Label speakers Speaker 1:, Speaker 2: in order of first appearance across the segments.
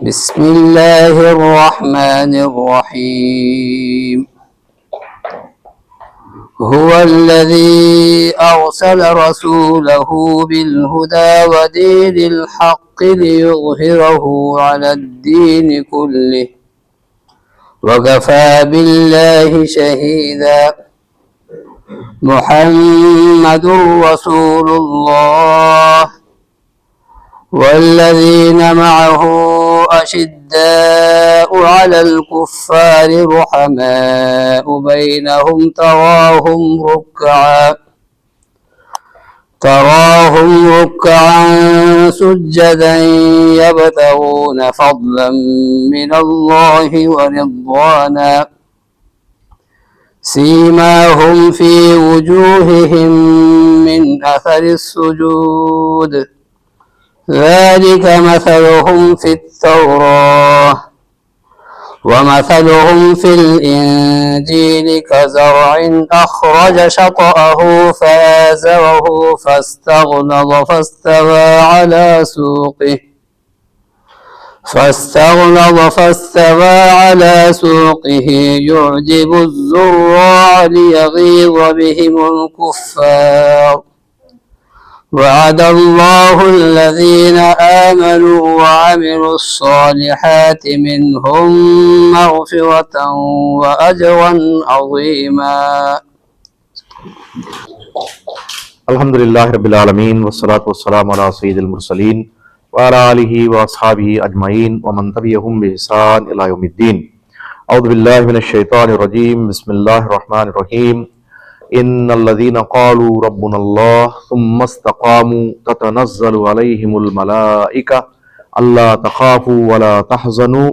Speaker 1: بسم الله الرحمن الرحيم. هو الذي أرسل رسوله بالهدى ودين الحق ليظهره على الدين كله وكفى بالله شهيدا. محمد رسول الله والذين معه أشداء على الكفار رحماء بينهم تراهم ركعا سجدا يبتغون فضلا من الله ورضوانا سيماهم في وجوههم من أثر السجود ذلك مثلهم في التوراة ومثلهم في الإنجيل كزرع أخرج شطأه فآزره فاستغلظ فاستوى على سوقه يعجب الزراع ليغيظ بهم الكفار. وعد الله الذين آمنوا وعملوا الصالحات منهم مغفرة وأجرا عظيما.
Speaker 2: الحمد لله رب العالمين والصلاة والسلام على سيد المرسلين وعلى آله وأصحابه أجمعين ومن تبعهم بإحسان إلى يوم الدين. أعوذ بالله من الشيطان الرجيم. بسم الله الرحمن الرحيم. إن الذين قالوا ربنا الله ثم استقاموا تتنزل عليهم الملائكة ألا تخافوا ولا تحزنوا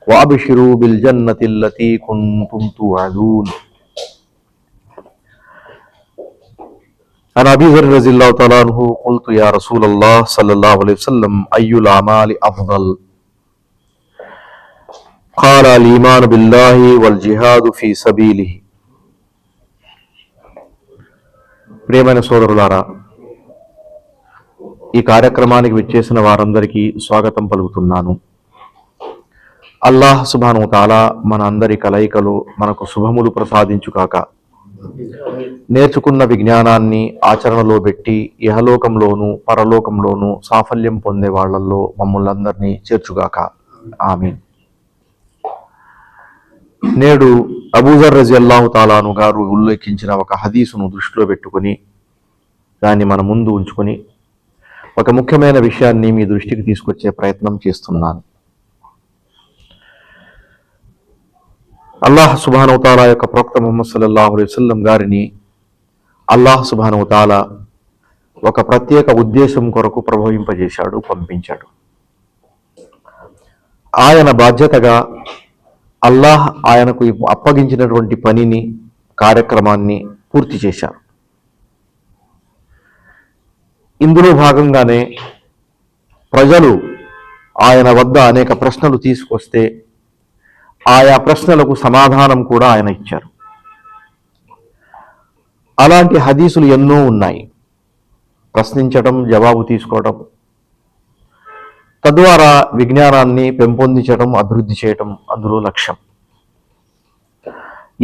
Speaker 2: وأبشروا بالجنة التي كنتم توعدون. عن أبي ذر رضي الله تعالى عنه قلت يا رسول الله صلى الله عليه وسلم أي الأعمال أفضل؟ قال الإيمان بالله والجهاد في سبيله. ప్రియమైన సోదరులారా, ఈ కార్యక్రమానికి విచ్చేసిన వారందరికీ స్వాగతం పలుకుతున్నాను. అల్లాహ్ సుబ్హానహు వ తఆలా మన అందరి కలయికలు మనకు శుభములు ప్రసాదించుగాక. నేర్చుకున్న విజ్ఞానాన్ని ఆచరణలో పెట్టి ఇహలోకంలోనూ పరలోకంలోనూ సాఫల్యం పొందే వాళ్లలో మమ్మల్నందరినీ చేర్చుగాక. ఆమీన్. నేడు అబూజర్ రజియల్లాహు తాలా అన్హు గారు ఉల్లేఖించిన ఒక హదీసును దృష్టిలో పెట్టుకుని దాన్ని మన ముందు ఉంచుకొని ఒక ముఖ్యమైన విషయాన్ని మీ దృష్టికి తీసుకొచ్చే ప్రయత్నం చేస్తున్నాను. అల్లాహ్ సుబ్హానహు వ తఆలా యొక్క ప్రవక్త ముహమ్మద్ సల్లల్లాహు అలైహి వసల్లం గారిని అల్లాహ్ సుబ్హానహు వ తఆలా ఒక ప్రత్యేక ఉద్దేశం కొరకు ప్రభవింపజేశాడు, పంపించాడు. ఆయన బాధ్యతగా అల్లాహ్ ఆయనకు అప్పగించినటువంటి పనిని, కార్యక్రమాన్ని పూర్తి చేశారు. ఇందులో భాగంగానే ప్రజలు ఆయన వద్ద అనేక ప్రశ్నలు తీసుకొస్తే ఆయా ప్రశ్నలకు సమాధానం కూడా ఆయన ఇచ్చారు. అలాంటి హదీసులు ఎన్నో ఉన్నాయి. ప్రశ్నించడం, జవాబు తీసుకోవడం, తద్వారా విజ్ఞానాన్ని పెంపొందించడం, అభివృద్ధి చేయడం అందులో లక్ష్యం.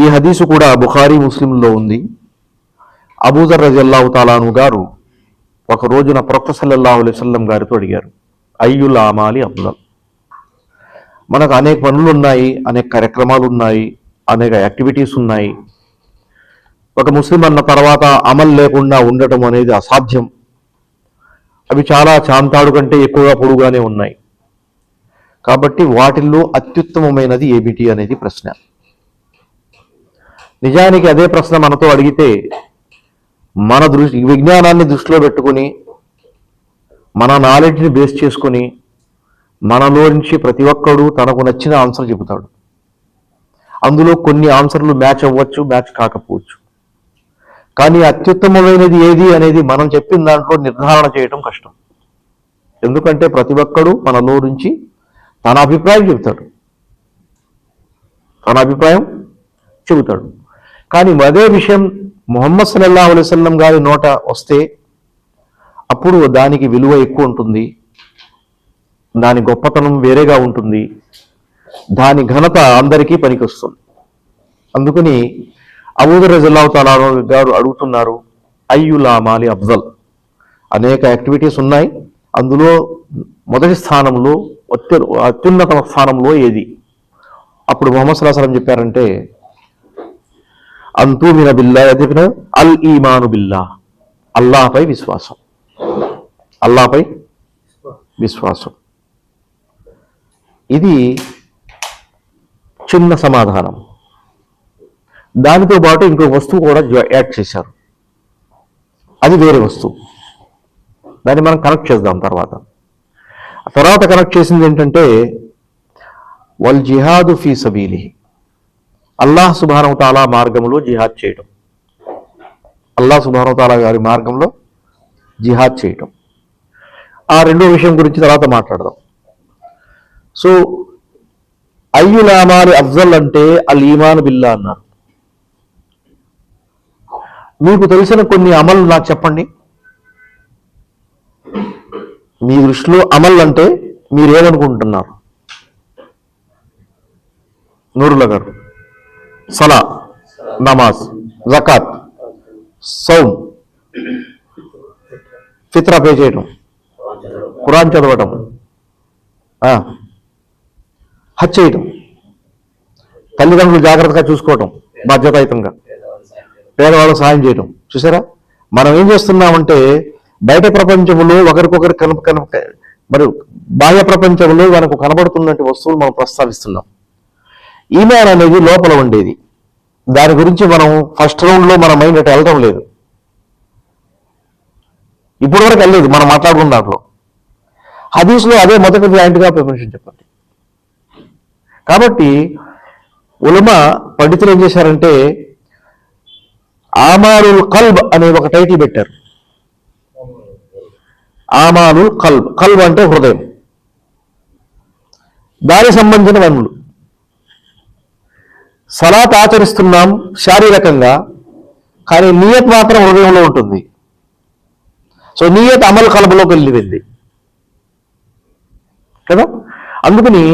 Speaker 2: ఈ హదీసు కూడా బుఖారీ, ముస్లింలో ఉంది. అబూజర్ రజియల్లాహు తాలా అన్హు గారు ఒక రోజున ప్రవక్త సల్లల్లాహు అలైహి వసల్లం గారితో అడిగారు, అయ్యుల్ అమాలి అఫ్దల్? మనకు అనేక పనులు ఉన్నాయి, అనేక కార్యక్రమాలు ఉన్నాయి, అనేక యాక్టివిటీస్ ఉన్నాయి. ఒక ముస్లిం అన్న తర్వాత అమల్ లేకుండా ఉండటం అనేది అసాధ్యం. అవి చాలా చాంతాడు కంటే ఎక్కువగా పొడుగానే ఉన్నాయి. కాబట్టి వాటిల్లో అత్యుత్తమమైనది ఏమిటి అనేది ప్రశ్న. నిజానికి అదే ప్రశ్న మనతో అడిగితే మన విజ్ఞానాన్ని దృష్టిలో పెట్టుకుని, మన నాలెడ్జ్ని బేస్ చేసుకుని మనలో నుంచి ప్రతి ఒక్కడు తనకు నచ్చిన ఆన్సర్ చెబుతాడు. అందులో కొన్ని ఆన్సర్లు మ్యాచ్ అవ్వచ్చు, మ్యాచ్ కాకపోవచ్చు. కానీ అత్యుత్తమమైనది ఏది అనేది మనం చెప్పిన దాంట్లో నిర్ధారణ చేయటం కష్టం. ఎందుకంటే ప్రతి ఒక్కడు మనలో నుంచి తన అభిప్రాయం చెబుతాడు. కానీ అదే విషయం ముహమ్మద్ సల్లల్లాహు అలైహి వసల్లం గారి నోట వస్తే అప్పుడు దానికి విలువ ఎక్కువ ఉంటుంది, దాని గొప్పతనం వేరేగా ఉంటుంది, దాని ఘనత అందరికీ పనికొస్తుంది. అందుకని అబూదర్ రలియల్లాహు తఆలా గారు అడుగుతున్నారు, అయ్యుల్ అమాలి అఫ్జల్. అనేక యాక్టివిటీస్ ఉన్నాయి, అందులో మొదటి స్థానంలో అత్యున్నత స్థానంలో ఏది? అప్పుడు ముహమ్మద్ సల్లల్లాహు అలైహి వసల్లం చెప్పారంటే, అంతూమిన బిల్లా, చెప్పిన అల్ ఈమాను బిల్లా, అల్లాహపై విశ్వాసం. అల్లాహపై విశ్వాసం. ఇది చిన్న సమాధానం. దానితో పాటు ఇంకో వస్తువు కూడా యాడ్ చేశారు, అది వేరే వస్తువు. దాన్ని మనం కనెక్ట్ చేద్దాం తర్వాత కనెక్ట్ చేసింది ఏంటంటే, వల్ జిహాదు ఫీ సబీలిహి, అల్లాహ్ సుబ్హానహు వ తఆలా మార్గంలో జిహాద్ చేయటం. అల్లాహ్ సుబ్హానహు వ తఆలా గారి మార్గంలో జిహాద్ చేయటం. ఆ రెండో విషయం గురించి తర్వాత మాట్లాడదాం. సో అయ్యుల్ అమాలి అఫ్జల్ అంటే అల్ ఈమాన్ బిల్లా అన్నారు. మీకు తెలిసిన కొన్ని అమలు నాకు చెప్పండి. మీ దృష్టిలో అమల్ అంటే మీరు ఏమనుకుంటున్నారు? నూరుల్లా గారు, సలా, నమాజ్, జకాత్, సౌమ్, ఫిత్రా పే చేయటం, ఖురాన్ చదవటం, హజ్ చేయటం, తల్లిదండ్రులు జాగ్రత్తగా చూసుకోవటం, బాధ్యతాయుతంగా పేదవాళ్ళకు సహాయం చేయటం. చూసారా, మనం ఏం చేస్తున్నామంటే బయట ప్రపంచంలో ఒకరికొకరు మరి బాహ్య ప్రపంచంలో మనకు కనబడుతున్నటువంటి వస్తువులు మనం ప్రస్తావిస్తున్నాం. ఈమాన్ అనేది లోపల ఉండేది, దాని గురించి మనం ఫస్ట్ రౌండ్లో మన మైండ్ అటు వెళ్ళడం లేదు, ఇప్పటి వరకు వెళ్ళలేదు మనం మాట్లాడుకున్న దాంట్లో. హదీస్లో అదే మొదటి పాయింట్గా ప్రిపరేషన్ చెప్పండి. కాబట్టి ఉలమా పండితులు ఏం చేశారంటే ఆమాలుల్ కల్బ్ అనే ఒక టైటిల్ పెట్టారు. ఆమాలుల్ కల్బ్, కల్బ్ అంటే హృదయం, దానికి సంబంధించిన పనులు. సలాత్ ఆచరిస్తున్నాం శారీరకంగా, కానీ నియత్ మాత్రం హృదయంలో ఉంటుంది. సో నియత్ అమల్ కల్బలోకి వెళ్ళింది కదా. అందుకని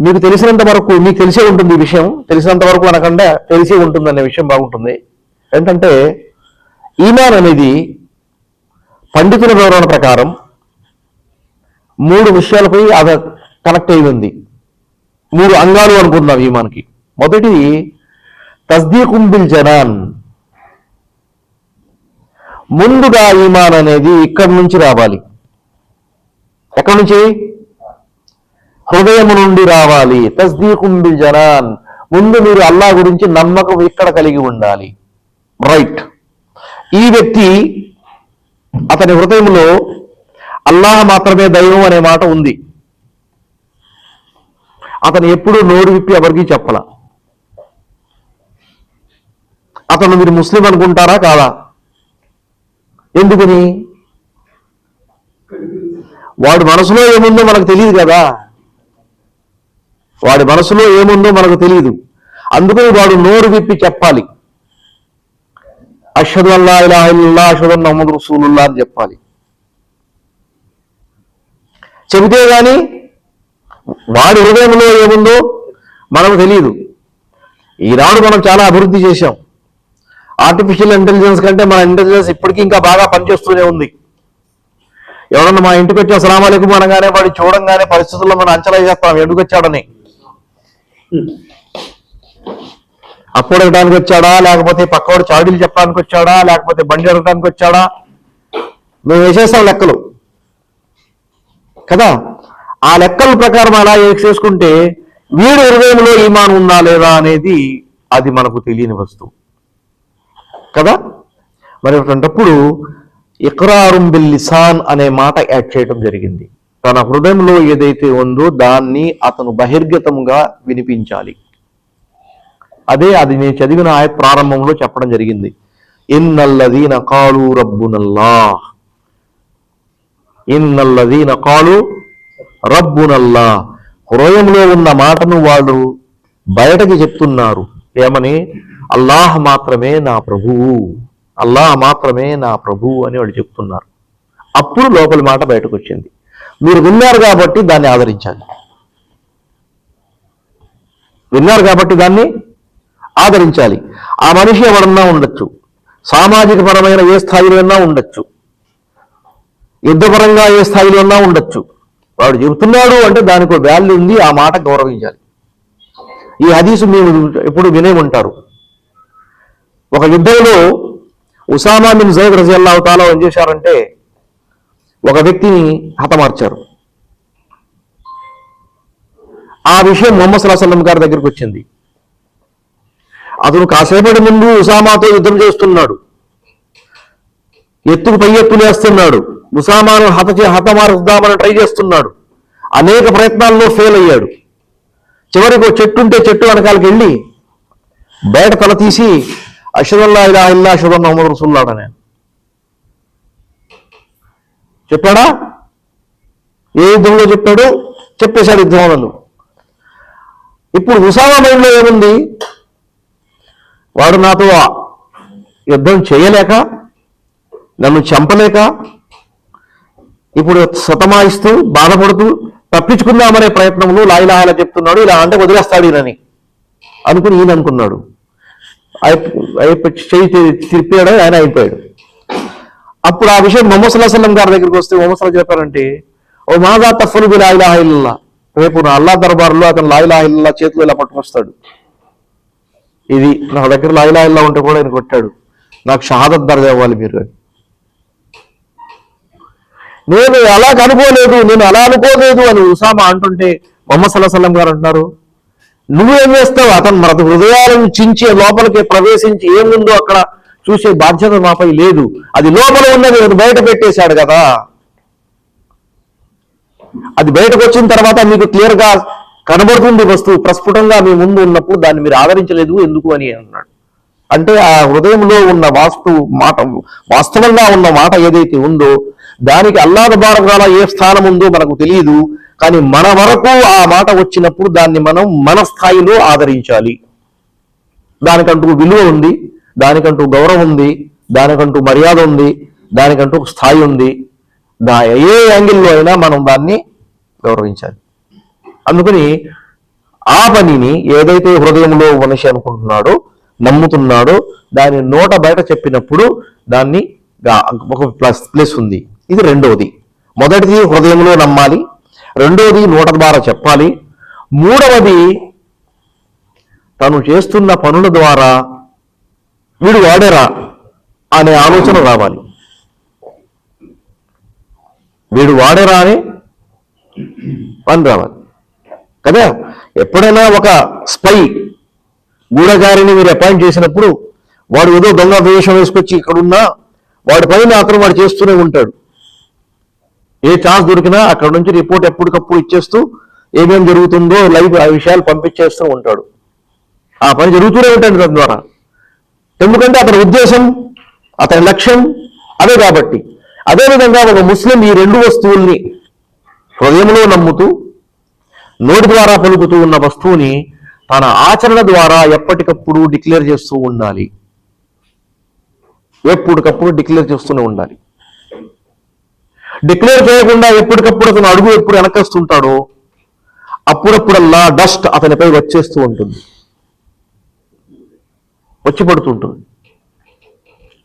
Speaker 2: మీకు తెలిసినంత వరకు, మీకు తెలిసే ఉంటుంది ఈ విషయం, తెలిసినంత వరకు అనకుండా తెలిసే ఉంటుంది అనే విషయం బాగుంటుంది. ఏంటంటే ఈమాన్ అనేది పండితుల వివరణ ప్రకారం 3 విషయాలపై అది కనెక్ట్ అయి ఉంది. 3 అంగాలు అనుకుందాం ఈమాన్కి. మొదటిది తస్దీకుం బిల్ జనాన్. ముందుగా ఈమాన్ అనేది ఇక్కడి నుంచి రావాలి. ఎక్కడి నుంచి? హృదయం నుండి రావాలి. తస్దీకుం బిల్ జనాన్, ముందు మీరు అల్లాహ్ గురించి నమ్మకం ఇక్కడ కలిగి ఉండాలి. రైట్. ఈ వ్యక్తి అతని హృదయంలో అల్లాహ్ మాత్రమే దైవం అనే మాట ఉంది. అతను ఎప్పుడూ నోరు విప్పి ఎవరికీ చెప్పాల. అతను మీరు ముస్లిం అనుకుంటారా కాదా? ఎందుకని? వాడి మనసులో ఏముందో మనకు తెలియదు కదా. వాడి మనసులో ఏముందో మనకు తెలియదు. అందుకని వాడు నోరు విప్పి చెప్పాలి. అష్హదు అల్లా ఇలాహ ఇల్లల్లాహ్ అష్హదు అన్న ముహమ్మద్ రసూలుల్లాహ్ అని చెప్పాలి. చెబితే గాని వాడి హృదయంలో ఏముందో మనకు తెలియదు. ఈనాడు మనం చాలా అభివృద్ధి చేశాం. ఆర్టిఫిషియల్ ఇంటెలిజెన్స్ కంటే మన ఇంటెలిజెన్స్ ఇప్పటికీ ఇంకా బాగా పనిచేస్తూనే ఉంది. ఎవరన్నా మా ఇంటికి వచ్చి అస్సలాము అలైకుం అనగానే వాడు చూడంగానే పరిస్థితుల్లో మనం అంచనా చేస్తాం ఎందుకు వచ్చాడని. అప్పుడడానికి వచ్చాడా, లేకపోతే పక్కవాడు చాడీలు చెప్పడానికి వచ్చాడా, లేకపోతే బండి అడగడానికి వచ్చాడా, మేము వేసేస్తాం లెక్కలు కదా. ఆ లెక్కల ప్రకారం అలా చేసుకుంటే వీడి హృదయంలో ఈమాన్ ఉందా లేదా అనేది అది మనకు తెలియని వస్తువు కదా. మరి అటువంటిప్పుడు ఇక్రారుం బిల్ లిసాన్ అనే మాట యాడ్ చేయడం జరిగింది. తన హృదయంలో ఏదైతే ఉందో దాన్ని అతను బహిర్గతంగా వినిపించాలి. అదే అది నేను చదివిన ఆయత్ ప్రారంభంలో చెప్పడం జరిగింది. ఇన్నల్లదీన కాలు రబ్బునల్లాహ్, ఇన్నల్లదీన కాలు రబ్బునల్లాహ్. హృదయంలో ఉన్న మాటను వాళ్ళు బయటకి చెప్తున్నారు. ఏమని? అల్లాహ్ మాత్రమే నా ప్రభువు, అల్లాహ్ మాత్రమే నా ప్రభువు అని వాళ్ళు చెప్తున్నారు. అప్పుడు లోపలి మాట బయటకు వచ్చింది. మీరు విన్నారు కాబట్టి దాన్ని ఆదరించాలి. విన్నారు కాబట్టి దాన్ని ఆదరించాలి. ఆ మనిషి ఎవరన్నా ఉండొచ్చు, సామాజిక పరమైన ఏ స్థాయిలో ఉన్నా ఉండొచ్చు, యుద్ధపరంగా ఏ స్థాయిలో ఉన్నా ఉండొచ్చు. వాడు చెబుతున్నాడు అంటే దానికి వాల్యూ ఉంది, ఆ మాట గౌరవించాలి. ఈ హదీసు మీరు ఎప్పుడు వినే ఉంటారు. ఒక యుద్ధంలో ఉసామా బిన్ జైద్ రజియల్లాహు తాలా ఏం చేశారంటే ఒక వ్యక్తిని హతమార్చారు. ఆ విషయం ముహమ్మద్ సల్లల్లాహు అలైహి వసల్లం గారి దగ్గరికి వచ్చింది. అతను కాసేపటి ముందు ఉసామాతో యుద్ధం చేస్తున్నాడు, ఎత్తుకు పై ఎత్తులు వేస్తున్నాడు, ఉసామాను హతమారుద్దామని ట్రై చేస్తున్నాడు. అనేక ప్రయత్నాల్లో ఫెయిల్ అయ్యాడు. చివరికి ఒక చెట్టు ఉంటే చెట్టు వెనకాలకి వెళ్ళి బయట తల తీసి అష్హదు అల్లా ఇలాహ ఇల్లా అష్హదు అన్న ముహమ్మద్ రసూలుల్లాహ్ అని చెప్పాడా? ఏ యుద్ధంలో చెప్పాడు? చెప్పేశాడు యుద్ధంలో. ఇప్పుడు ఉసామా మైండ్లో ఏముంది? వాడు నాతో యుద్ధం చేయలేక, నన్ను చంపలేక, ఇప్పుడు సతమాయిస్తూ బాధపడుతూ తప్పించుకుందామనే ప్రయత్నంలో లా ఇలాహ ఇల్లల్లాహ్ చెప్తున్నాడు, ఇలా అంటే వదిలేస్తాడు ఈయనని అనుకుని ఈయన అనుకున్నాడు. చెయ్యి తిప్పాడు, ఆయన అయిపోయాడు. అప్పుడు ఆ విషయం ముహమ్మద్ సల్లల్లాహు అలైహి వసల్లం గారి దగ్గరికి వస్తే ముహమ్మద్ సల్లల్లాహు చెప్పారంటే, ఓ మాదా తఫ్ఫలు బి లా ఇలాహ ఇల్లల్లాహ్, రేపు నా అల్లాహ్ దర్బార్లో అతను లా ఇలాహ ఇల్లల్లాహ్ చేతులు ఇలా పట్టుకొస్తాడు. ఇది నా దగ్గర లా ఇలాహ ఇల్లల్లాహ్ ఉంటే కూడా ఆయన కొట్టాడు, నాకు షహాదత్ దర్జా ఇవ్వాలి మీరు అని. నేను అలా అనుకోలేదు, నేను అలా అనుకోలేదు అని ఉసామా అంటుంటే ముహమ్మద్ సల్లల్లాహు అలైహి వసల్లం గారు అంటున్నారు, నువ్వేం చేస్తావు? అతను మన హృదయాలను చించే లోపలికి ప్రవేశించి ఏముందో అక్కడ చూసే బాధ్యత మాపై లేదు. అది లోపల ఉన్నది బయట పెట్టేశాడు కదా. అది బయటకు వచ్చిన తర్వాత మీకు క్లియర్గా కనబడుతుంది వస్తువు, ప్రస్ఫుటంగా మీ ముందు ఉన్నప్పుడు దాన్ని మీరు ఆదరించలేదు ఎందుకు అని అన్నాడు. అంటే ఆ హృదయంలో ఉన్న వాస్తవంగా ఉన్న మాట ఏదైతే ఉందో దానికి అల్లాహ్ తబారక ఏ స్థానం ఉందో మనకు తెలియదు. కానీ మన వరకు ఆ మాట వచ్చినప్పుడు దాన్ని మనం మన స్థాయిలో ఆదరించాలి. దానికంటూ విలువ ఉంది, దానికంటూ గౌరవం ఉంది, దానికంటూ మర్యాద ఉంది, దానికంటూ ఒక స్థాయి ఉంది. ఏ యాంగిల్లో అయినా మనం దాన్ని గౌరవించాలి. అందుకని ఆ పనిని ఏదైతే హృదయంలో మనిషి అనుకుంటున్నాడో, నమ్ముతున్నాడో, దాని నోట బయట చెప్పినప్పుడు దాన్ని ఒక ప్లస్ ఉంది. ఇది రెండవది. మొదటిది హృదయంలో నమ్మాలి, రెండవది నోట ద్వారా చెప్పాలి, మూడవది తను చేస్తున్న పనుల ద్వారా వీడు వాడేరా అనే ఆలోచన రావాలి. వీడు వాడేరా అనే పని రావాలి కదా. ఎప్పుడైనా ఒక స్పై గూఢచారిని మీరు అపాయింట్ చేసినప్పుడు వాడు ఏదో దొంగ వేషం వేసుకొచ్చి ఇక్కడున్నా వాడి పైన అతను వాడు చేస్తూనే ఉంటాడు. ఏ ఛాన్స్ దొరికినా అక్కడ నుంచి రిపోర్ట్ ఎప్పటికప్పుడు ఇచ్చేస్తూ ఏమేమి జరుగుతుందో లైవ్ ఆ విషయాలు పంపించేస్తూ ఉంటాడు. ఆ పని జరుగుతూనే ఉంటుంది దాని ద్వారా. ఎందుకంటే అతని ఉద్దేశం, అతని లక్ష్యం అదే కాబట్టి. అదేవిధంగా ఒక ముస్లిం ఈ రెండు వస్తువుల్ని హృదయంలో నమ్ముతూ నోటి ద్వారా పలుకుతూ ఉన్న వస్తువుని తన ఆచరణ ద్వారా ఎప్పటికప్పుడు డిక్లేర్ చేస్తూ ఉండాలి. ఎప్పటికప్పుడు డిక్లేర్ చేస్తూనే ఉండాలి. డిక్లేర్ చేయకుండా ఎప్పటికప్పుడు అతను అడుగు ఎప్పుడు వెనకేస్తుంటాడో అప్పుడప్పుడల్లా డస్ట్ అతనిపై వచ్చేస్తూ ఉంటుంది, వచ్చి పడుతుంటుంది.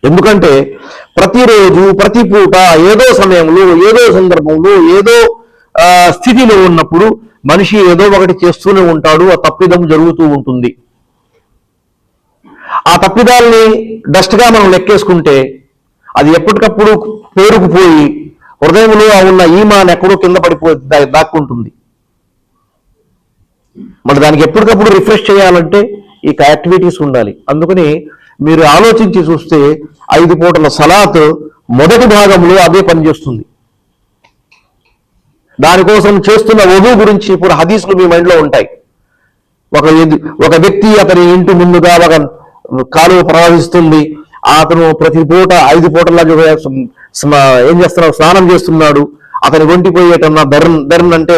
Speaker 2: ఎందుకంటే ప్రతిరోజు ప్రతి పూట ఏదో సమయంలో ఏదో సందర్భంలో ఏదో స్థితిలో ఉన్నప్పుడు మనిషి ఏదో ఒకటి చేస్తూనే ఉంటాడు. ఆ తప్పిదం జరుగుతూ ఉంటుంది. ఆ తప్పిదాల్ని డస్ట్గా మనం లెక్కేసుకుంటే అది ఎప్పటికప్పుడు పేరుకుపోయి హృదయంలో ఉన్న ఈమాన్ ఎక్కడో కింద పడిపోయి దాక్కుంటుంది. మరి దానికి ఎప్పటికప్పుడు రిఫ్రెష్ చేయాలంటే ఈ యాక్టివిటీస్ ఉండాలి. అందుకని మీరు ఆలోచించి చూస్తే 5 పూటల సలాత్ మొదటి భాగంలో అదే పనిచేస్తుంది. దానికోసం చేస్తున్న వధువు గురించి ఇప్పుడు హదీసులు మీ మైండ్లో ఉంటాయి. ఒక వ్యక్తి అతని ఇంటి ముందుగా ఒక కాలువ ప్రవహిస్తుంది, అతను ప్రతి పూట 5 పూటలా ఏం చేస్తున్నాడు, స్నానం చేస్తున్నాడు. అతని ఒంటిపోయేటన్నా దర్న్ అంటే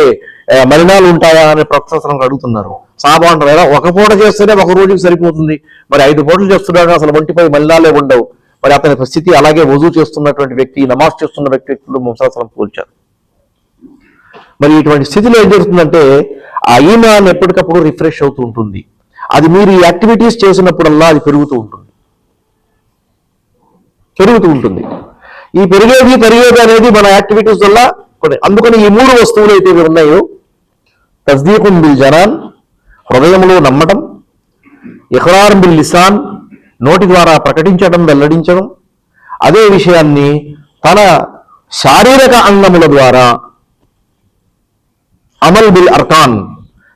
Speaker 2: మలినాలు ఉంటాయా అని ప్రశ్న అడుగుతున్నారు. సాబా అంటారు, ఒక పూట చేస్తేనే ఒక రోజుకి సరిపోతుంది, మరి 5 పూటలు చేస్తున్నాడు, అసలు ఒంటిపై మలినాలే ఉండవు. మరి అతని స్థితి అలాగే వజూ చేస్తున్నటువంటి వ్యక్తి, నమాజ్ చేస్తున్న వ్యక్తులు ముసాసనం పోల్చారు. మరి ఇటువంటి స్థితిలో ఏం జరుగుతుందంటే ఆ ఈమాన్ ఎప్పటికప్పుడు రిఫ్రెష్ అవుతూ ఉంటుంది. అది మీరు ఈ యాక్టివిటీస్ చేసినప్పుడల్లా అది పెరుగుతూ ఉంటుంది. ఈ పెరిగేది అనేది మన యాక్టివిటీస్ వల్ల అందుకని ఈ 3 వస్తువులు అయితే ఉన్నాయో, తస్దీకుం బిల్ జనాన్, హృదయంలో నమ్మటం, ఇఖ్రార్ బిల్ లిసాన్, నోటి ద్వారా ప్రకటించడం, వెల్లడించడం, అదే విషయాన్ని తన శారీరక అంగముల ద్వారా అమల్ బిల్ అర్కాన్,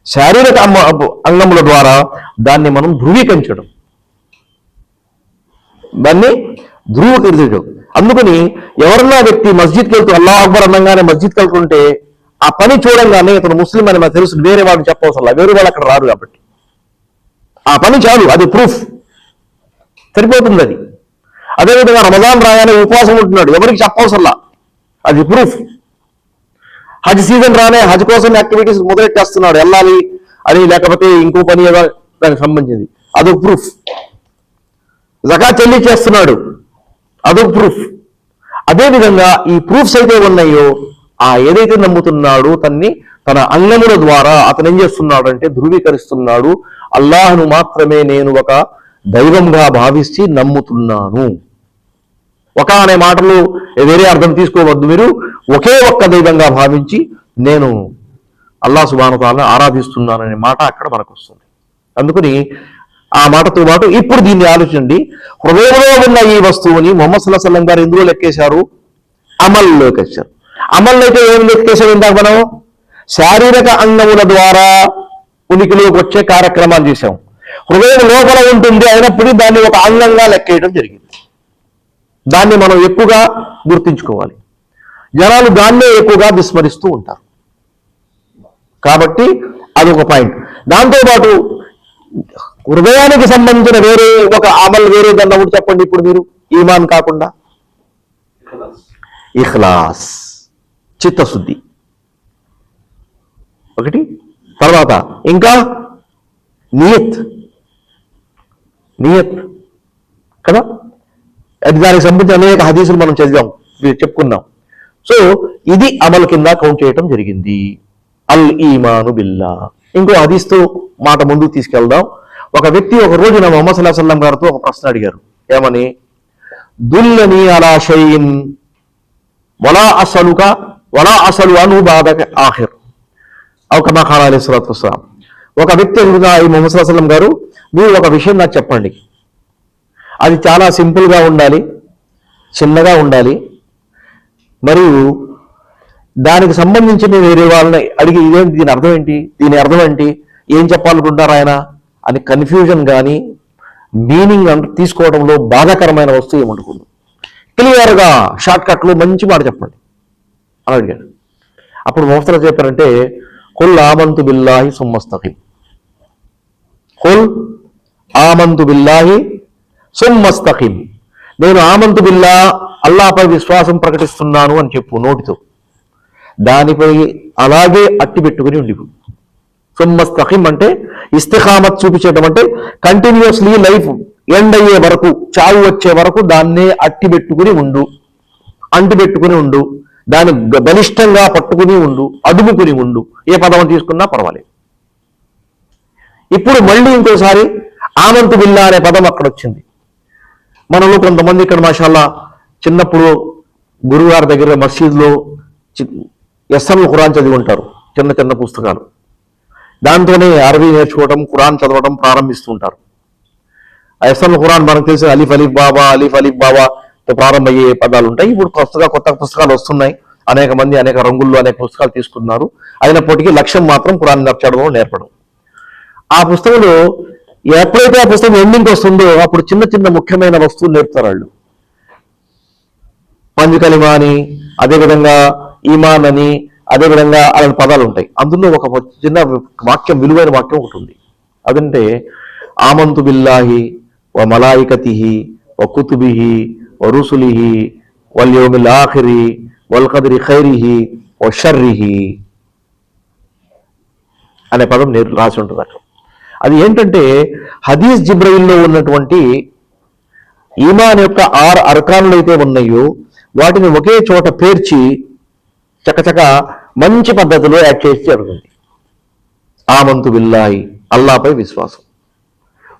Speaker 2: శారీరక అంగముల ద్వారా దాన్ని మనం ధృవీకరించడం. అందుకని ఎవరన్నా వ్యక్తి మస్జిద్కి వెళ్తూ అల్లాహ్ అక్బర్ అనగానే మస్జిద్కి వెళ్తుంటే ఆ పని చూడంగానే ఇతను ముస్లిం అని మనకు తెలుసు, వేరే వాడు చెప్పవసరం, వేరే వాళ్ళు అక్కడ రారు కాబట్టి ఆ పని చాలు, అది ప్రూఫ్ సరిపోతుంది. అది అదేవిధంగా రమజాన్ రాగానే ఉపవాసం ఉంటున్నాడు, ఎవరికి చెప్పవసరంలా, అది ప్రూఫ్. హజ్ సీజన్ రానే హజ్ కోసం యాక్టివిటీస్ మొదలెట్టేస్తున్నాడు, వెళ్ళాలి అని, లేకపోతే ఇంకో పని ఏదో దానికి సంబంధించింది, అదొక ప్రూఫ్. జకాత్ చెల్లించేస్తున్నాడు, అదొక ప్రూఫ్. అదేవిధంగా ఈ ప్రూఫ్స్ అయితే ఉన్నాయో ఆ ఏదైతే నమ్ముతున్నాడో తన అంగముల ద్వారా అతను ఏం చేస్తున్నాడు అంటే ధృవీకరిస్తున్నాడు, అల్లాహ్ను మాత్రమే నేను ఒక దైవంగా భావించి నమ్ముతున్నాను. ఒక అనే మాటలు వేరే అర్థం తీసుకోవద్దు, మీరు ఒకే ఒక్క దైవంగా భావించి నేను అల్లాహ్ సుబ్హానహు వ తఆలా ఆరాధిస్తున్నాననే మాట అక్కడ మనకు వస్తుంది. అందుకని ఆ మాటతో పాటు ఇప్పుడు దీన్ని ఆలోచించండి, హృదయంలో ఉన్న ఈ వస్తువుని ముహమ్మద్ సల్లల్లాహు అలైహి వసల్లం గారు ఎందులో లెక్కేశారు? అమల్లోకి వచ్చారు. అమల్లో అయితే ఏం లెక్కేశారు? ఇందాక మనం శారీరక అంగముల ద్వారా ఉనికిలోకి వచ్చే కార్యక్రమాలు చేశాం. హృదయం లోపల ఉంటుంది, అయినప్పటికీ దాన్ని ఒక అంగంగా లెక్కేయడం జరిగింది. దాన్ని మనం ఎక్కువగా గుర్తించుకోవాలి. జనాలు దాన్నే ఎక్కువగా విస్మరిస్తూ ఉంటారు. కాబట్టి అదొక పాయింట్. దాంతోపాటు హృదయానికి సంబంధించిన వేరే ఒక అమల్ వేరే దాన్ని ఒకటి చెప్పండి ఇప్పుడు మీరు, ఈమాన్ కాకుండా. ఇఖ్లాస్, చిత్తశుద్ధి ఒకటి. తర్వాత ఇంకా నియత్ కదా, అది దానికి సంబంధించిన అనేక హదీసులు మనం చదివాం, చెప్పుకున్నాం. సో ఇది అమల్ కింద కౌంట్ చేయటం జరిగింది. అల్ ఈమాను బిల్లా. ఇంకో హదీస్తో మాట ముందుకు తీసుకెళ్దాం. ఒక వ్యక్తి ఒక రోజున ముహమ్మద్ సల్లల్లాహు అలైహి వసల్లం గారితో ఒక ప్రశ్న అడిగారు. ఏమని? దుల్లనీ అలా షైఇన్ వలా అసలు అను బాదక ఆఖిర్ ఔ కమా ఖాల అలైహి సలాతు వస్సలాం. ఒక వ్యక్తి అడుగుగా ఈ ముహమ్మద్ సల్లల్లాహు అలైహి వసల్లం గారు, మీరు ఒక విషయం నాకు చెప్పండి, అది చాలా సింపుల్గా ఉండాలి, చిన్నగా ఉండాలి, మరియు దానికి సంబంధించి నేను వేరే వాళ్ళని అడిగి ఇదేంటి, దీని అర్థం ఏంటి, ఏం చెప్పాలనుకుంటారు ఆయన అని కన్ఫ్యూజన్ కానీ మీనింగ్ తీసుకోవడంలో బాధాకరమైన వస్తువు ఏముండకూడదు. క్లియర్గా షార్ట్ కట్లు మంచి మాట చెప్పండి అని అడిగాడు. అప్పుడు ముహమ్మద్ చెప్పారంటే, కుల్ ఆమంతు బిల్లాహి సుమ్మస్తఖిమ్, కుల్ ఆమంతు బిల్లాహి సుమ్మస్తఖిమ్, నేను ఆమంతు బిల్లా అల్లాహపై విశ్వాసం ప్రకటిస్తున్నాను అని చెప్పు నోటితో, దానిపై అలాగే అట్టి పెట్టుకుని ఉండిపో. సుమ్మస్తఖిమ్ అంటే ఇస్తిఖామత్ చూపించడం, అంటే కంటిన్యూస్లీ లైఫ్ ఎండ్ అయ్యే వరకు, చావు వచ్చే వరకు దాన్నే అంటి పెట్టుకుని ఉండు, దాన్ని బలిష్టంగా పట్టుకుని ఉండు, అదుముకుని ఉండు. ఏ పదం తీసుకున్నా పర్వాలేదు. ఇప్పుడు మళ్ళీ ఇంకోసారి ఆమంతు బిల్లా అనే పదం అక్కడ వచ్చింది. మనలో కొంతమంది ఇక్కడ మాషాల్లా చిన్నప్పుడు గురుగారి దగ్గర మసీదులో యస్సల్ ఖురాన్ చదివి ఉంటారు, చిన్న చిన్న పుస్తకాలు. దాంతోనే అరబీ నేర్చుకోవడం, ఖురాన్ చదవడం ప్రారంభిస్తుంటారు. ఆ యస్సల్ ఖురాన్ మనకు తెలిసిన అలీఫ్ అలీఫ్ బాబా ప్రారంభమయ్యే పదాలు ఉంటాయి. ఇప్పుడు కొత్త పుస్తకాలు వస్తున్నాయి, అనేక మంది అనేక రంగుల్లో అనేక పుస్తకాలు తీసుకున్నారు. అయినప్పటికీ లక్ష్యం మాత్రం ఖురాన్ నేర్పడం. ఆ పుస్తకంలో ఎప్పుడైతే ఆ పుస్తకం ఎండింగ్ వస్తుందో అప్పుడు చిన్న చిన్న ముఖ్యమైన వస్తువులు నేర్పుతారు వాళ్ళు. పంచకలిమా అని, అదేవిధంగా ఈమాన్ అని, అదేవిధంగా అలాంటి పదాలు ఉంటాయి. అందులో ఒక చిన్న వాక్యం, విలువైన వాక్యం ఒకటి ఉంది. అదంటే ఆమంతు బిల్లాహి వ మలాయికతిహి వ కుతుబిహి వ రుసులిహి వల్ యౌమిల్ ఆఖిరి వల్ ఖద్రి ఖైరిహి వ షర్రిహి అనే పదం రాసి ఉంటుంది అక్కడ. అది ఏంటంటే హదీస్ జిబ్రయిల్లో ఉన్నటువంటి ఈమాన్ యొక్క 6 అర్కానులు అయితే ఉన్నాయో వాటిని ఒకే చోట పేర్చి చకచక మంచి పద్ధతిలో యాడ్ చేసి జరుగుతుంది. ఆమంతు బిల్లాహి, అల్లాపై విశ్వాసం,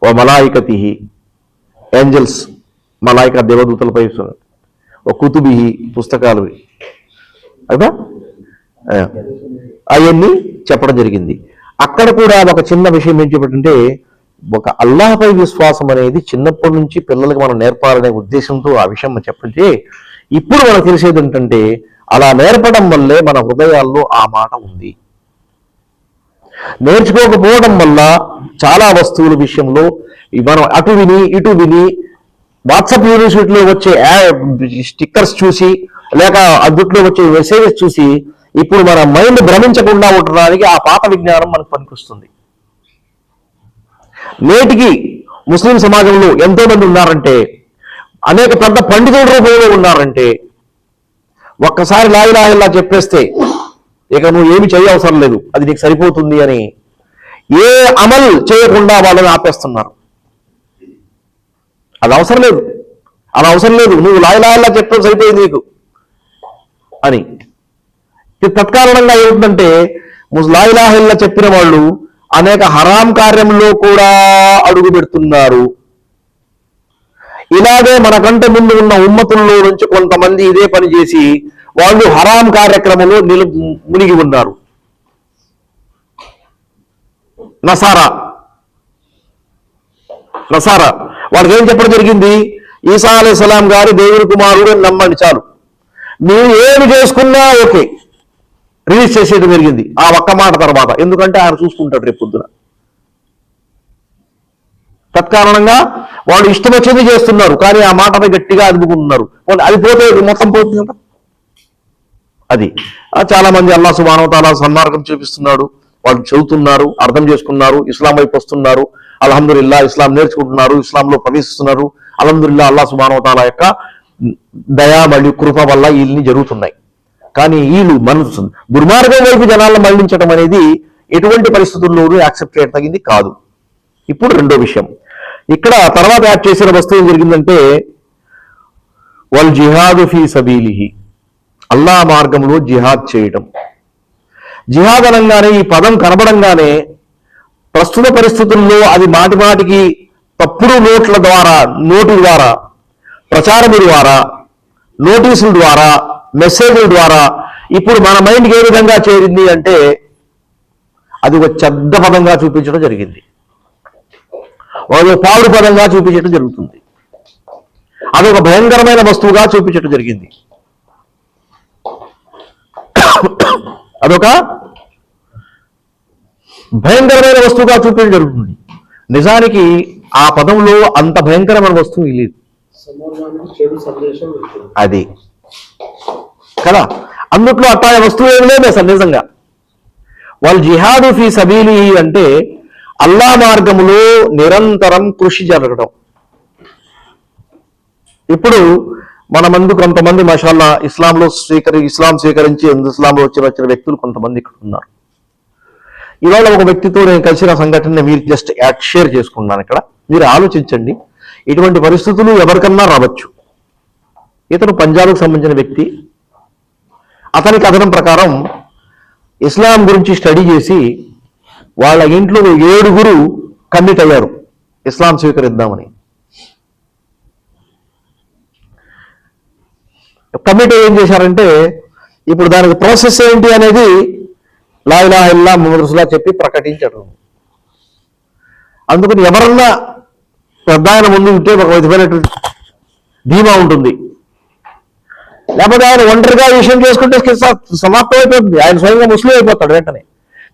Speaker 2: ఓ మలాయికతిహి, ఏంజల్స్ మలాయిక దేవదూతలపై విశ్వాసం, ఓ కుతుబిహి, పుస్తకాలు కదా అవన్నీ చెప్పడం జరిగింది. అక్కడ కూడా ఒక చిన్న విషయం ఏం చెప్పంటే, ఒక అల్లాహపై విశ్వాసం అనేది చిన్నప్పటి నుంచి పిల్లలకి మనం నేర్పాలనే ఉద్దేశంతో ఆ విషయం మనం చెప్పంటే, ఇప్పుడు మనకు తెలిసేది ఏంటంటే అలా నేర్పడం వల్లే మన హృదయాల్లో ఆ మాట ఉంది. నేర్చుకోకపోవడం వల్ల చాలా వస్తువుల విషయంలో మనం అటు విని ఇటు విని వాట్సాప్ యూనివర్సిటీలో వచ్చే స్టిక్కర్స్ చూసి లేక అద్దుట్లో వచ్చే మెసేజెస్ చూసి ఇప్పుడు మన మైండ్ భ్రమించకుండా ఉండడానికి ఆ పాత విజ్ఞానం మనకు పనికొస్తుంది. నేటికి ముస్లిం సమాజంలో ఎంతో మంది ఉన్నారంటే, అనేక పెద్ద పండితుల రూపంలో ఉన్నారంటే, ఒక్కసారి లా ఇలాహ ఇల్లా చెప్పేస్తే ఇక నువ్వు ఏమి చేయవసరం లేదు, అది నీకు సరిపోతుంది అని ఏ అమలు చేయకుండా వాళ్ళని ఆపేస్తున్నారు. అది అవసరం లేదు, అలా అవసరం లేదు, నువ్వు లా ఇలాహ ఇల్లా చెప్పడం సరిపోయింది నీకు అని. తత్కారణంగా ఏమిటంటే లా ఇలాహ ఇల్లా చెప్పిన వాళ్ళు అనేక హరాం కార్యంలో కూడా అడుగు పెడుతున్నారు. ఇలాగే మనకంటే ముందు ఉన్న ఉమ్మతుల్లో నుంచి కొంతమంది ఇదే పని చేసి వాళ్ళు హరాం కార్యక్రమంలో మునిగి ఉన్నారు. నసారా వాళ్ళకి ఏం చెప్పడం జరిగింది, ఈసా అలైహిస్సలాం గారు దేవుడి కుమారుడు అని నమ్మండి చాలు, మీరు ఏమి చేసుకున్నా ఓకే, రిలీజ్ చేసేయడం జరిగింది ఆ ఒక్క మాట తర్వాత. ఎందుకంటే ఆయన చూసుకుంటాడు రేపు పొద్దున. తత్కారణంగా వాళ్ళు ఇష్టం వచ్చింది చేస్తున్నారు, కానీ ఆ మాటపై గట్టిగా అదుపుకుంటున్నారు. అది పోతే మొత్తం పోతుంది కదా. అది చాలా మంది అల్లాహ్ సుబ్హానహు వ తఆలా సన్మార్గం చూపిస్తున్నాడు, వాళ్ళు చదువుతున్నారు, అర్థం చేసుకున్నారు, ఇస్లాం వైపు వస్తున్నారు, అల్హమ్దులిల్లా ఇస్లాం నేర్చుకుంటున్నారు, ఇస్లాంలో ప్రవేశిస్తున్నారు. అల్హమ్దులిల్లా అల్లాహ్ సుబ్హానహు వ తఆలా యొక్క దయా మరియు కృప వల్ల వీళ్ళని జరుగుతున్నాయి. కానీ వీళ్ళు మన దుర్మార్గం వైపు జనాలను మళ్లించడం అనేది ఎటువంటి పరిస్థితుల్లోనూ యాక్సెప్ట్ చేయడం తగింది కాదు. ఇప్పుడు రెండో విషయం, ఇక్కడ తర్వాత యాడ్ చేసిన వస్తువు ఏం జరిగిందంటే, వల్ జిహాదు ఫీ సబీలిహి, అల్లా మార్గంలో జిహాద్ చేయడం. జిహాద్ అనగానే ఈ పదం కనబడంగానే ప్రస్తుత పరిస్థితుల్లో అది మాటి మాటికి తప్పుడు నోటి ద్వారా ప్రచారముల ద్వారా నోటీసుల ద్వారా మెసేజ్ల ద్వారా ఇప్పుడు మన మైండ్కి ఏ విధంగా చేరింది అంటే అది ఒక చెడ్డ పదంగా చూపించడం జరిగింది, ఒక పాడు పదంగా చూపించడం జరుగుతుంది, అదొక భయంకరమైన వస్తువుగా చూపించడం జరిగింది. అదొక భయంకరమైన వస్తువుగా చూపించడం జరుగుతుంది. నిజానికి ఆ పదంలో అంత భయంకరమైన వస్తువు లేదు, అది కదా. అందుట్లో అట్లా వస్తువు ఏమి లేదు అసలు నిజంగా. వాళ్ళు జిహాదు ఫీ సబీలి అంటే అల్లా మార్గములో నిరంతరం కృషి జరగడం. ఇప్పుడు మన మంది కొంతమంది మాషాల్లా ఇస్లాం స్వీకరించి ఇస్లాంలో వచ్చిన వ్యక్తులు కొంతమంది ఇక్కడ ఉన్నారు. ఇవాళ ఒక వ్యక్తితో నేను కలిసిన సంఘటన మీరు జస్ట్ షేర్ చేసుకున్నాను. ఇక్కడ మీరు ఆలోచించండి, ఇటువంటి పరిస్థితులు ఎవరికన్నా రావచ్చు. ఇతను పంజాబ్కు సంబంధించిన వ్యక్తి. అతని కథనం ప్రకారం ఇస్లాం గురించి స్టడీ చేసి వాళ్ళ ఇంట్లో 7 కమిట్ అయ్యారు ఇస్లాం స్వీకరిద్దామని. కమిటీ ఏం చేశారంటే ఇప్పుడు దానికి ప్రాసెస్ ఏంటి అనేది లా ఇలాహ ఇల్లా ముహమ్మద్ రసూలుల్లాహ్ చెప్పి ప్రకటించారు. అందుకని ఎవరన్నా పెద్ద ఆయన ముందు ఉంటే ఒక విధమైనటువంటి ధీమా ఉంటుంది. లేకపోతే ఆయన ఒంటరిగా విషయం చేసుకుంటే సమాప్తం అయిపోతుంది, ఆయన స్వయంగా ముస్లిం అయిపోతాడు వెంటనే.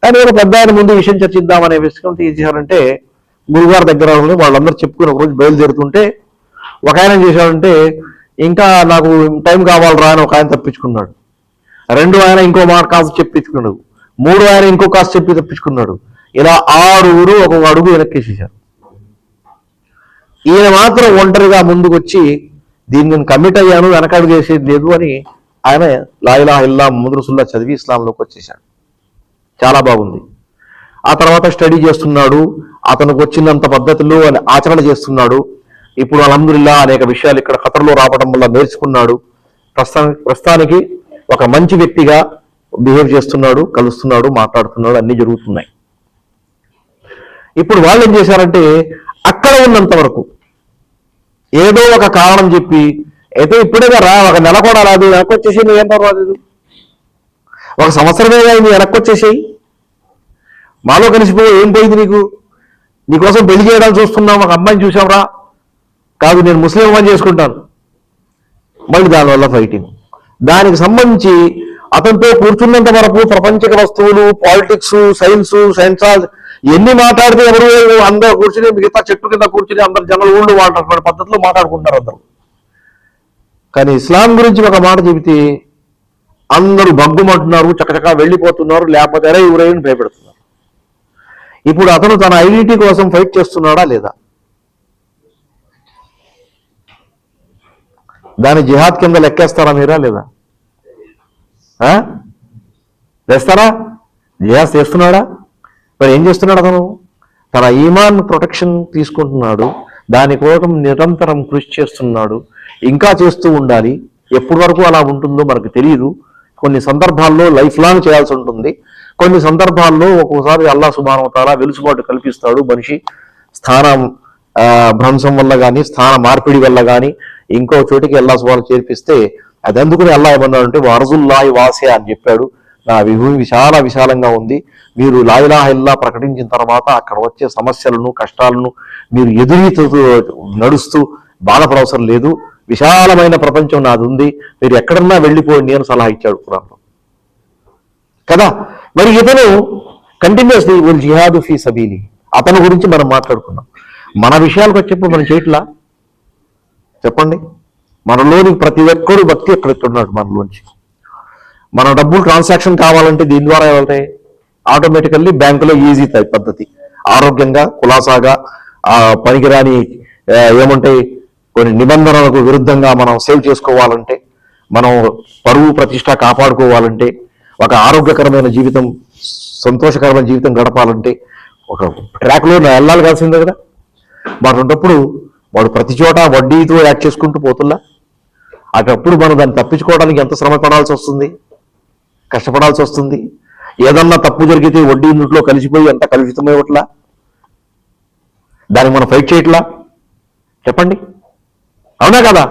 Speaker 2: కానీ ఒక పెద్ద ఆయన ముందు విషయం చర్చిద్దామనే విషయం ఏం చేశారంటే గురుగారి దగ్గర వాళ్ళందరూ చెప్పుకుని ఒకరోజు బయలుదేరుతుంటే ఒక ఆయన ఏం చేశాడంటే ఇంకా నాకు టైం కావాలరా అని ఒక ఆయన తప్పించుకున్నాడు. 2 ఆయన ఇంకో మాట కాస్త చెప్పించుకున్నాడు. 3 ఆయన ఇంకో కాస్త చెప్పి తప్పించుకున్నాడు. ఇలా 6 ఒక అడుగు వెనక్కేసేశారు. ఈయన మాత్రం ఒంటరిగా ముందుకు వచ్చి దీన్ని నేను కమిట్ అయ్యాను, వెనకడుగు వేసేది లేదు అని ఆయన లా ఇలాహ ఇల్లా ముహమ్మద్ రసూలుల్లాహ్ చదివి ఇస్లాంలోకి వచ్చేసాడు. చాలా బాగుంది. ఆ తర్వాత స్టడీ చేస్తున్నాడు, అతనికి వచ్చినంత పద్ధతులు ఆచరణ చేస్తున్నాడు. ఇప్పుడు అల్హమ్దులిల్లా అనేక విషయాలు ఇక్కడ ఖతర్లో రావడం వల్ల నేర్చుకున్నాడు. ప్రస్తుతానికి ఒక మంచి వ్యక్తిగా బిహేవ్ చేస్తున్నాడు, కలుస్తున్నాడు, మాట్లాడుతున్నాడు, అన్నీ జరుగుతున్నాయి. ఇప్పుడు వాళ్ళు ఏం చేశారంటే అక్కడ ఉన్నంత వరకు ఏదో ఒక కారణం చెప్పి, అయితే ఇప్పుడే రా, ఒక నెల కూడా రాదు, వెనక్కి వచ్చేసి నువ్వేం పర్వాలేదు, ఒక సంవత్సరమే అయింది, వెనక్కి వచ్చేసేయి, మాలో కలిసిపోయి ఏం పోయింది నీకు, నీకోసం పెళ్లి చేయడానికి చూస్తున్నాం, ఒక అమ్మాయిని చూసాంరా, కాదు నేను ముస్లిం అమ్మాయిని చేసుకుంటాను. మళ్ళీ దానివల్ల ఫైటింగ్. దానికి సంబంధించి అతనితో కూర్చున్నంత వరకు ప్రపంచక వస్తువులు, పాలిటిక్స్, సైన్స్ ఎన్ని మాట్లాడితే ఎవరు అందరూ కూర్చుని మిగతా చెట్టు కింద కూర్చుని అందరు జనాలు ఊళ్ళు మాట్లాడుతున్న పద్ధతిలో మాట్లాడుకుంటారు అందరూ. కానీ ఇస్లాం గురించి ఒక మాట చెబితే అందరూ బగ్గుమంటున్నారు, చకచకా వెళ్ళిపోతున్నారు, లేకపోతే అరే ఎవరైనా భయపెడుతున్నారు. ఇప్పుడు అతను తన ఐడెంటిటీ కోసం ఫైట్ చేస్తున్నాడా లేదా? దాని జిహాద్ కింద లెక్కేస్తారా మీరా లేదా? వేస్తారా? జిహాద్ చేస్తున్నాడా? మరి ఏం చేస్తున్నాడు అతను? తన ఈమాన్ ప్రొటెక్షన్ తీసుకుంటున్నాడు, దానికోసం నిరంతరం కృషి చేస్తున్నాడు, ఇంకా చేస్తూ ఉండాలి. ఎప్పటి వరకు అలా ఉంటుందో మనకు తెలియదు. కొన్ని సందర్భాల్లో లైఫ్ లాంగ్ చేయాల్సి ఉంటుంది, కొన్ని సందర్భాల్లో ఒక్కోసారి అల్లాహ్ సుబ్హానహు వ తఆలా వెలుసుబాటు కల్పిస్తాడు. మనిషి స్థానం భ్రంశం వల్ల కానీ, స్థాన మార్పిడి వల్ల కానీ ఇంకో చోటికి అల్లాహ్ సుబ్హానహు చేర్పిస్తే అది అందుకుని అల్లాహ్ ఏమన్నాడంటే వరజుల్లాహి వాసిఅ అని చెప్పాడు. నా భూమి విశాలంగా ఉంది, మీరు లా ఇలాహ ఇల్లా ప్రకటించిన తర్వాత అక్కడ వచ్చే సమస్యలను, కష్టాలను మీరు ఎదురీతూ నడుస్తూ బాధపడవసరం లేదు, విశాలమైన ప్రపంచం నాది ఉంది, మీరు ఎక్కడన్నా వెళ్ళిపోయి నేను సలహా ఇచ్చాడు ఖురాన్లో కదా. మరి ఇతను కంటిన్యూస్లీ ఉల్ జిహాదు ఫీ సబీలి, అతని గురించి మనం మాట్లాడుకున్నాం. మన విషయాలకు వచ్చేప్పుడు మనం చేయట్లా? చెప్పండి. మనలోని ప్రతి ఒక్కరు భక్తి ఎక్కడెక్కడున్నాడు మనలోంచి. మన డబ్బులు ట్రాన్సాక్షన్ కావాలంటే దీని ద్వారా వెళ్తాయి ఆటోమేటికల్లీ బ్యాంకులో ఈజీ పద్ధతి, ఆరోగ్యంగా కులాసాగా పనికిరాని ఏమంటాయి కొన్ని నిబంధనలకు విరుద్ధంగా మనం సేవ్ చేసుకోవాలంటే, మనం పరువు ప్రతిష్ట కాపాడుకోవాలంటే, ఒక ఆరోగ్యకరమైన జీవితం, సంతోషకరమైన జీవితం గడపాలంటే ఒక ట్రాక్లో వెళ్ళాలి కాల్సిందే కదా. వాడున్నప్పుడు వాడు ప్రతి చోట వడ్డీతో యాడ్ చేసుకుంటూ పోతున్నా, అటప్పుడు మనం దాన్ని తప్పించుకోవడానికి ఎంత శ్రమ పడాల్సి వస్తుంది, కష్టపడాల్సి వస్తుంది. ఏదన్నా తప్పు జరిగితే వడ్డీ ఇంట్లో కలిసిపోయి ఎంత కలుషితమేవట్లా, దానికి మనం ఫైట్ చేయట్లా? చెప్పండి, అవునా కదా?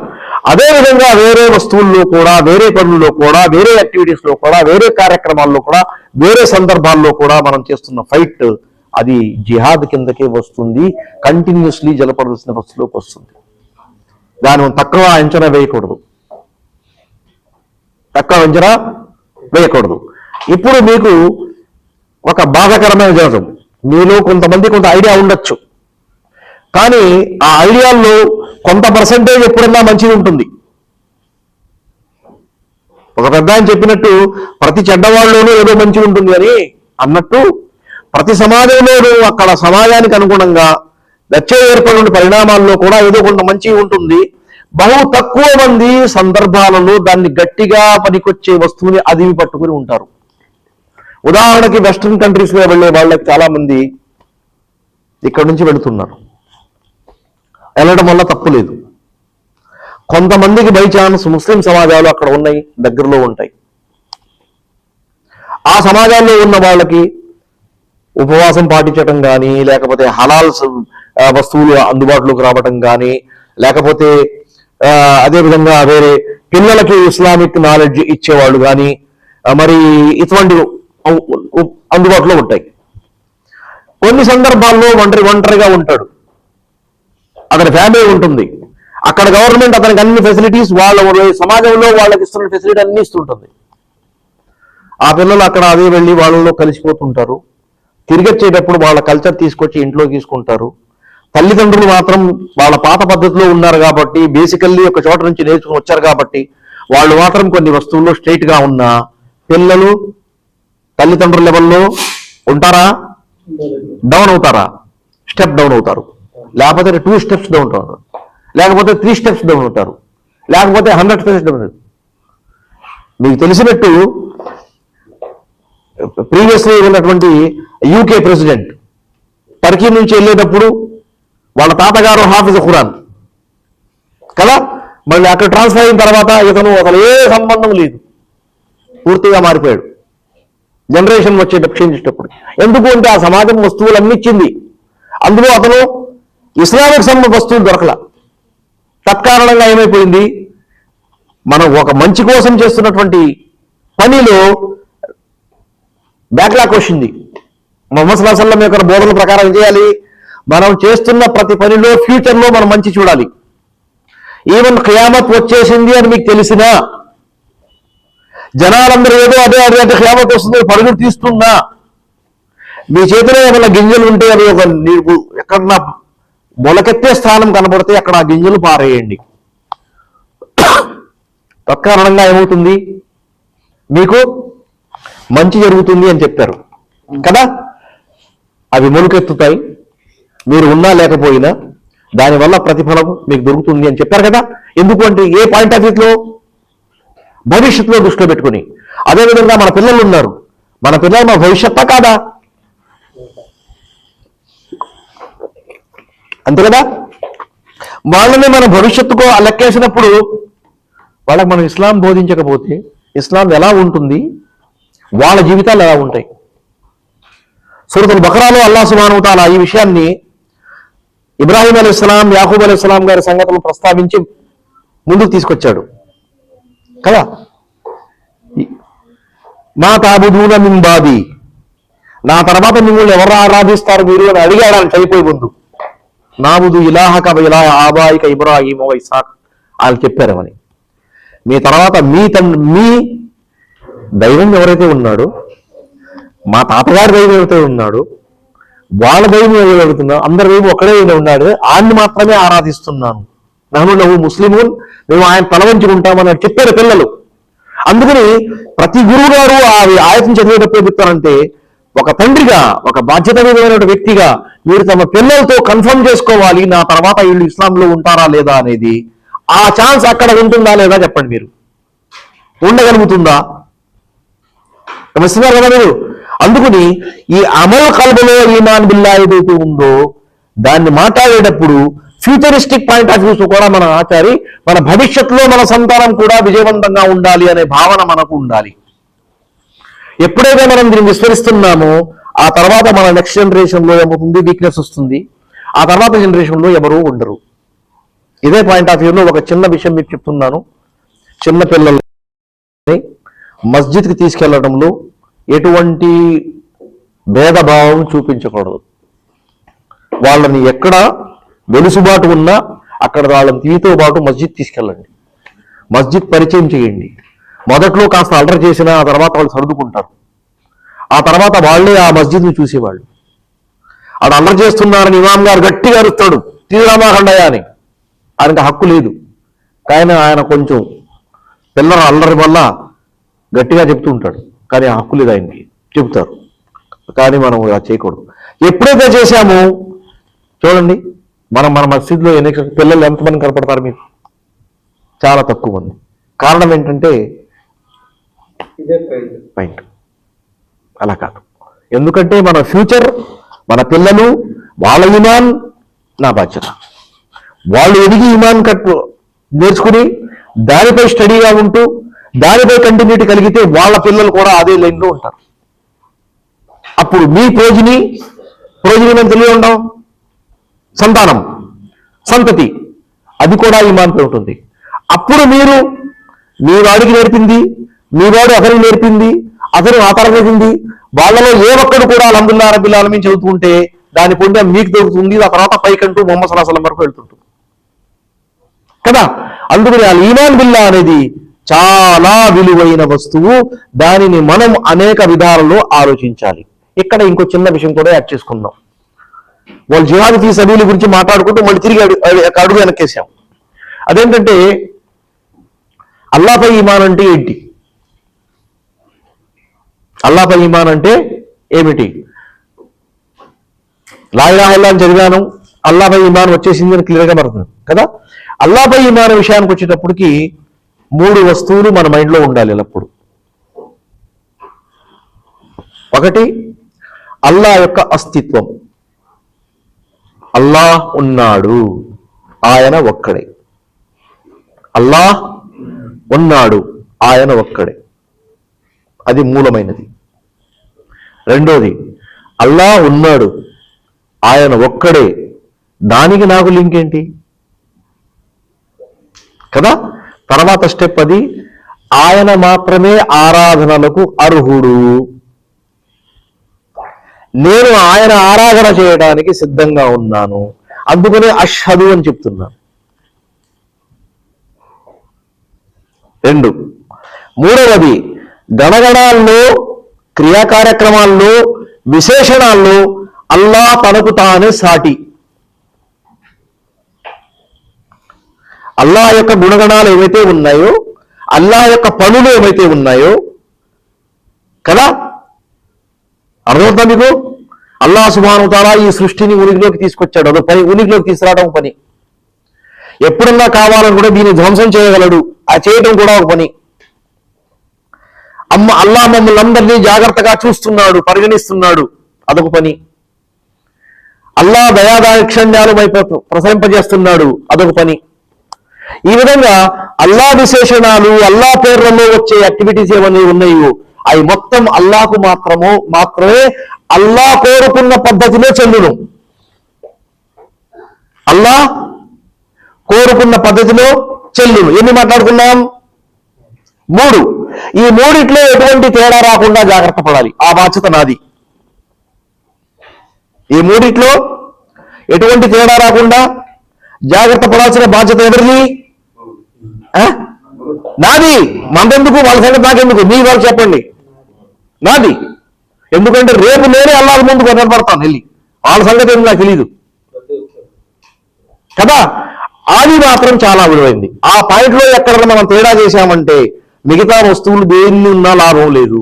Speaker 2: అదేవిధంగా వేరే వస్తువుల్లో కూడా, వేరే పనుల్లో కూడా, వేరే యాక్టివిటీస్లో కూడా, వేరే కార్యక్రమాల్లో కూడా, వేరే సందర్భాల్లో కూడా మనం చేస్తున్న ఫైట్ అది జిహాద్ కిందకే వస్తుంది, కంటిన్యూస్లీ జలపడాల్సిన వస్తువులోకి వస్తుంది. దాన్ని మనం తక్కువ అంచనా వేయకూడదు, ఇప్పుడు మీకు ఒక బాధాకరమైన జరగదు, మీలో కొంతమంది కొంత ఐడియా ఉండొచ్చు, కానీ ఆ ఐడియాల్లో కొంత పర్సెంటేజ్ ఎప్పుడన్నా మంచిది ఉంటుంది. ఒక పెద్ద ఆయన చెప్పినట్టు ప్రతి చెడ్డవాళ్ళలోనూ ఏదో మంచి ఉంటుంది అని అన్నట్టు ప్రతి సమాజంలోనూ అక్కడ సమాజానికి అనుగుణంగా వచ్చే ఏర్పడిన పరిణామాల్లో కూడా ఏదో కొంత మంచి ఉంటుంది. బహు తక్కువ మంది సందర్భాలలో దాన్ని గట్టిగా పనికొచ్చే వస్తువుని అదిమి పట్టుకుని ఉంటారు. ఉదాహరణకి వెస్ట్రన్ కంట్రీస్లో వెళ్ళే వాళ్ళకి చాలా మంది ఇక్కడ నుంచి వెళుతున్నారు, వెళ్ళడం వల్ల తప్పు లేదు. కొంతమందికి బై ఛాన్స్ ముస్లిం సమాజాలు అక్కడ ఉన్నాయి, దగ్గరలో ఉంటాయి. ఆ సమాజాల్లో ఉన్న వాళ్ళకి ఉపవాసం పాటించడం కానీ, లేకపోతే హలాల్ వస్తువులు అందుబాటులోకి రావటం కానీ, లేకపోతే అదేవిధంగా వేరే పిల్లలకి ఇస్లామిక్ నాలెడ్జ్ ఇచ్చేవాళ్ళు కానీ, మరి ఇటువంటి అందుబాటులో ఉంటాయి. కొన్ని సందర్భాల్లో ఒంటరిగా ఉంటాడు, అతని ఫ్యామిలీ ఉంటుంది, అక్కడ గవర్నమెంట్ అతనికి అన్ని ఫెసిలిటీస్, వాళ్ళ సమాజంలో వాళ్ళకి ఇస్తున్న ఫెసిలిటీ అన్ని ఇస్తుంటుంది. ఆ పిల్లలు అక్కడ అదే వెళ్ళి వాళ్ళలో కలిసిపోతుంటారు. తిరిగి వచ్చేటప్పుడు వాళ్ళ కల్చర్ తీసుకొచ్చి ఇంట్లో తీసుకుంటారు. తల్లిదండ్రులు మాత్రం వాళ్ళ పాత పద్ధతిలో ఉన్నారు కాబట్టి, బేసికల్లీ ఒక చోట నుంచి నేర్చుకుని వచ్చారు కాబట్టి వాళ్ళు మాత్రం కొన్ని వస్తువుల్లో స్ట్రైట్ గా ఉన్న పిల్లలు తల్లిదండ్రుల లెవెల్లో ఉంటారా, డౌన్ అవుతారా? స్టెప్ డౌన్ అవుతారు, లేకపోతే 2 స్టెప్స్ డౌన్ అవుతారు, లేకపోతే 3 స్టెప్స్ డౌన్ అవుతారు, లేకపోతే 100 స్టెప్స్ డౌన్ అవుతారు. మీకు తెలిసినట్టు ప్రీవియస్లీ ఉన్నటువంటి యూకే ప్రెసిడెంట్ టర్కీ నుంచి వెళ్ళేటప్పుడు వాళ్ళ తాతగారు హాఫిజ్ ఖురాన్ కదా, మళ్ళీ అక్కడ ట్రాన్స్ఫర్ అయిన తర్వాత ఇతను అసలు ఏ సంబంధం లేదు, పూర్తిగా మారిపోయాడు. జనరేషన్ వచ్చేటప్పుడు చేసేటప్పుడు. ఎందుకు అంటే ఆ సమాజం వస్తువులన్నీ ఇచ్చింది, అందులో అతను ఇస్లామిక్ సంబంధ వస్తువులు దొరకల. తత్కారణంగా ఏమైపోయింది, మనం ఒక మంచి కోసం చేస్తున్నటువంటి పనిలో బ్యాక్లాక్ వచ్చింది. ముహమ్మద్ సల్లల్లాహు అలైహి వసల్లం యొక్క బోధన ప్రకారం ఏం చేయాలి, మనం చేస్తున్న ప్రతి పనిలో ఫ్యూచర్లో మనం మంచి చూడాలి. ఈవెన్ ఖియామత్ వచ్చేసింది అని మీకు తెలిసినా, జనాలందరూ ఏదో అదే అదే అంటే ఖియామత్ వస్తుంది పరుగులు తీస్తున్నా, మీ చేతిలో ఏమైనా గింజలు ఉంటే అవి ఒక నీకు ఎక్కడన్నా మొలకెత్తే స్థానం కనబడితే అక్కడ ఆ గింజలు పారేయండి. తత్కారణంగా ఏమవుతుంది, మీకు మంచి జరుగుతుంది అని చెప్పారు కదా. అవి మొలకెత్తుతాయి, మీరు ఉన్నా లేకపోయినా దానివల్ల ప్రతిఫలం మీకు దొరుకుతుంది అని చెప్పారు కదా. ఎందుకు అంటే ఏ పాయింట్ ఆఫ్ వ్యూలో, భవిష్యత్తులో దృష్టిలో పెట్టుకుని. అదేవిధంగా మన పిల్లలు ఉన్నారు, మన పిల్లలు మన భవిష్యత్తా కాదా, అంతే కదా. వాళ్ళని మన భవిష్యత్తుకు లెక్కేసినప్పుడు వాళ్ళకి మనం ఇస్లాం బోధించకపోతే ఇస్లాం ఎలా ఉంటుంది, వాళ్ళ జీవితాలు ఎలా ఉంటాయి. సూరతుల్ బకరాలో అల్లాహ్ సుబ్హానహు వ తఆలా ఈ విషయాన్ని ఇబ్రాహీం అలైహిస్సలాం, యాకూబ్ అలైహిస్సలాం గారి సంగతులను ప్రస్తావించి ముందుకు తీసుకొచ్చాడు కదా. మా తాబుదూన మిన్ బాది, నా తర్వాత మిమ్మల్ని ఎవరు ఆరాధిస్తారు మీరు అని అడిగాడు ఆయన చనిపోయే ముందు. నాబుదు ఇలాహక వ ఇలాహ ఆబాయిక ఇబ్రాహీం వ ఇస్హాక్ ఆయన చెప్పారని. మీ తర్వాత మీ దైవం ఎవరైతే ఉన్నాడో, మా తాతగారి దైవం ఎవరైతే ఉన్నాడు, వాళ్ళ దైవం ఎవరు అడుగుతున్నాడు, అందరి దైవం ఒక్కడే ఉన్నాడు, ఆయన్ని మాత్రమే ఆరాధిస్తున్నాను. నహ్ను లహు ముస్లిమూన్, మేము ఆయన తలవంచుకుంటామని చెప్పారు పిల్లలు. అందుకని ప్రతి గురువు గారు ఆ ఆయతను చదివేటప్పుడు చెప్తారంటే, ఒక తండ్రిగా, ఒక బాధ్యతమైన వ్యక్తిగా మీరు తమ పిల్లలతో కన్ఫర్మ్ చేసుకోవాలి, నా తర్వాత వీళ్ళు ఇస్లాంలో ఉంటారా లేదా అనేది. ఆ ఛాన్స్ అక్కడ ఉంటుందా లేదా చెప్పండి, మీరు ఉండగలుగుతుందా? గమనిస్తున్నారు కదా మీరు. అందుకని ఈ అమల్ కల్బలో ఈమాన్ బిల్లా ఏదైతే ఉందో దాన్ని మాట్లాడేటప్పుడు ఫ్యూచరిస్టిక్ పాయింట్ ఆఫ్ వ్యూస్ కూడా మన ఆచారి, మన భవిష్యత్తులో మన సంతానం కూడా విజయవంతంగా ఉండాలి అనే భావన మనకు ఉండాలి. ఎప్పుడైతే మనం దీన్ని విస్మరిస్తున్నామో ఆ తర్వాత మన నెక్స్ట్ జనరేషన్లో ఏమవుతుంది, వీక్నెస్ వస్తుంది. ఆ తర్వాత జనరేషన్లో ఎవరూ ఉండరు. ఇదే పాయింట్ ఆఫ్ వ్యూలో ఒక చిన్న విషయం మీకు చెప్తున్నాను. చిన్న పిల్లల్ని మస్జిద్కి తీసుకెళ్లడంలో ఎటువంటి భేదభావం చూపించకూడదు. వాళ్ళని ఎక్కడ వెలుసుబాటు ఉన్నా అక్కడ వాళ్ళని తీతో పాటు మస్జిద్ తీసుకెళ్ళండి, మస్జిద్ పరిచయం చేయండి. మొదట్లో కాస్త అల్లరి చేసినా ఆ తర్వాత వాళ్ళు సర్దుకుంటారు. ఆ తర్వాత వాళ్ళే ఆ మస్జిద్ని చూసేవాళ్ళు. అది అల్లరి చేస్తున్నారని ఇమాం గారు గట్టిగా అరుస్తాడు, తీరామాకండయా అని. ఆయనకు హక్కు లేదు, కానీ ఆయన కొంచెం పిల్లల అల్లరి వల్ల గట్టిగా చెప్తూ ఉంటాడు, కానీ ఆ హక్కు లేదు ఆయనకి, చెబుతారు. కానీ మనం ఇలా చేయకూడదు. ఎప్పుడైతే చేశామో చూడండి, మన మసీదులో ఎన్ని పిల్లలు ఎంతమంది కనపడతారు మీకు? చాలా తక్కువ మంది. కారణం ఏంటంటే పాయింట్ అలా కాదు. ఎందుకంటే మన ఫ్యూచర్, మన పిల్లలు, వాళ్ళ ఇమాన్ నా బాధ్యత. వాళ్ళు ఎదిగి ఇమాన్ నేర్చుకుని దానిపై స్టడీగా ఉంటూ దానిపై కంటిన్యూటీ కలిగితే వాళ్ళ పిల్లలు కూడా అదే లైన్లో ఉంటారు. అప్పుడు మీ ప్రోజిని మేము తెలియ ఉంటాం, సంతానం, సంతతి, అది కూడా ఇమాన్పై ఉంటుంది. అప్పుడు మీరు మీ వాడికి నేర్పింది, మీ వాడు అతనికి నేర్పింది, అతను ఆ తరగతింది, వాళ్ళలో ఏ ఒక్కడు కూడా అల్హమ్దులిల్లాహి రబ్బిల్ ఆలమీన్ చదువుతుంటే దాని పుణ్యం మీకు దొరుకుతుంది. ఆ తర్వాత పైకంటూ ముహమ్మద్ సల్లల్లాహు అలైహి వసల్లం వరకు వెళ్తుంటుంది కదా. అందుకని ఆ ఈమాన్ బిల్లా అనేది చాలా విలువైన వస్తువు. దానిని మనం అనేక విధాలలో ఆలోచించాలి. ఇక్కడ ఇంకో చిన్న విషయం కూడా యాడ్ చేసుకుందాం. వాళ్ళు జిహాద్ ఫీ సబీల్ గురించి మాట్లాడుకుంటూ మళ్ళీ తిరిగి అడుగు వెనక్కేసాం. అదేంటంటే అల్లాహపై ఈమాన్ అంటే ఏంటి? అల్లాహపై ఈమాన్ అంటే ఏమిటి? లా ఇలాహా ఇల్లల్లాహ్ అని చదివాను, అల్లాహపై ఈమాన్ వచ్చేసింది అని క్లియర్గా పడుతుంది కదా. అల్లాహపై ఈమాన్ విషయానికి వచ్చేటప్పటికి 3 వస్తువులు మన మైండ్లో ఉండాలి ఎల్లప్పుడు. ఒకటి, అల్లాహ్ యొక్క అస్తిత్వం. అల్లాహ్ ఉన్నాడు, ఆయన ఒక్కడే. అల్లాహ్ ఉన్నాడు, ఆయన ఒక్కడే. అది మూలమైనది. రెండోది, అల్లా ఉన్నాడు, ఆయన ఒక్కడే, దానికి నాకు లింక్ ఏంటి కదా. తర్వాత స్టెప్ అది, ఆయన మాత్రమే ఆరాధనలకు అర్హుడు, నేను ఆయన ఆరాధన చేయడానికి సిద్ధంగా ఉన్నాను, అందుకనే అష్హదు అని చెప్తున్నాను. రెండు, మూడవది, గణగణాల్లో, క్రియాకార్యక్రమాల్లో, విశేషణాల్లో అల్లా తనకు తానే సాటి. అల్లా యొక్క గుణగణాలు ఏవైతే ఉన్నాయో, అల్లా యొక్క పనులు ఏవైతే ఉన్నాయో కదా, అర్థమవుతుందా మీకు? అల్లా సుబ్హానహు వ తఆలా ఈ సృష్టిని ఉనికిలోకి తీసుకొచ్చాడు, అదో పని, ఉనికిలోకి తీసుకురావడం పని. ఎప్పుడన్నా కావాలని కూడా దీన్ని ధ్వంసం చేయగలడు, ఆ చేయడం కూడా ఒక పని. అల్లా మమ్మల్ని అందరినీ జాగ్రత్తగా చూస్తున్నాడు, పరిగణిస్తున్నాడు, అదొక పని. అల్లా దయాదాక్షిణ్యాలు ప్రసరింపజేస్తున్నాడు, అదొక పని. ఈ విధంగా అల్లా విశేషణాలు, అల్లా పేర్లలో వచ్చే యాక్టివిటీస్ ఏమన్నీ ఉన్నాయో అవి మొత్తం అల్లాకు మాత్రమే అల్లా కోరుకున్న పద్ధతిలో చెల్లును. అల్లా కోరుకున్న పద్ధతిలో చెల్లును. ఎన్ని మాట్లాడుకున్నాం? 3. ఈ మూడిట్లో ఎటువంటి తేడా రాకుండా జాగ్రత్త పడాలి, ఆ బాధ్యత నాది. ఈ మూడిట్లో ఎటువంటి తేడా రాకుండా జాగ్రత్త పడాల్సిన బాధ్యత ఎవరిది? నాది. మందెందుకు? వాళ్ళ సంగతి నాకెందుకు? మీ వాళ్ళు చెప్పండి. నాది. ఎందుకంటే రేపు నేనే అల్లాహ్ ముందు నిలబడతాను వెళ్ళి, వాళ్ళ సంగతి ఏమి నాకు తెలీదు కదా. అది మాత్రం చాలా విలువైంది. ఆ పాయింట్లో ఎక్కడ మనం తేడా చేశామంటే మిగతా వస్తువులు దేన్ని ఉన్నా లాభం లేదు.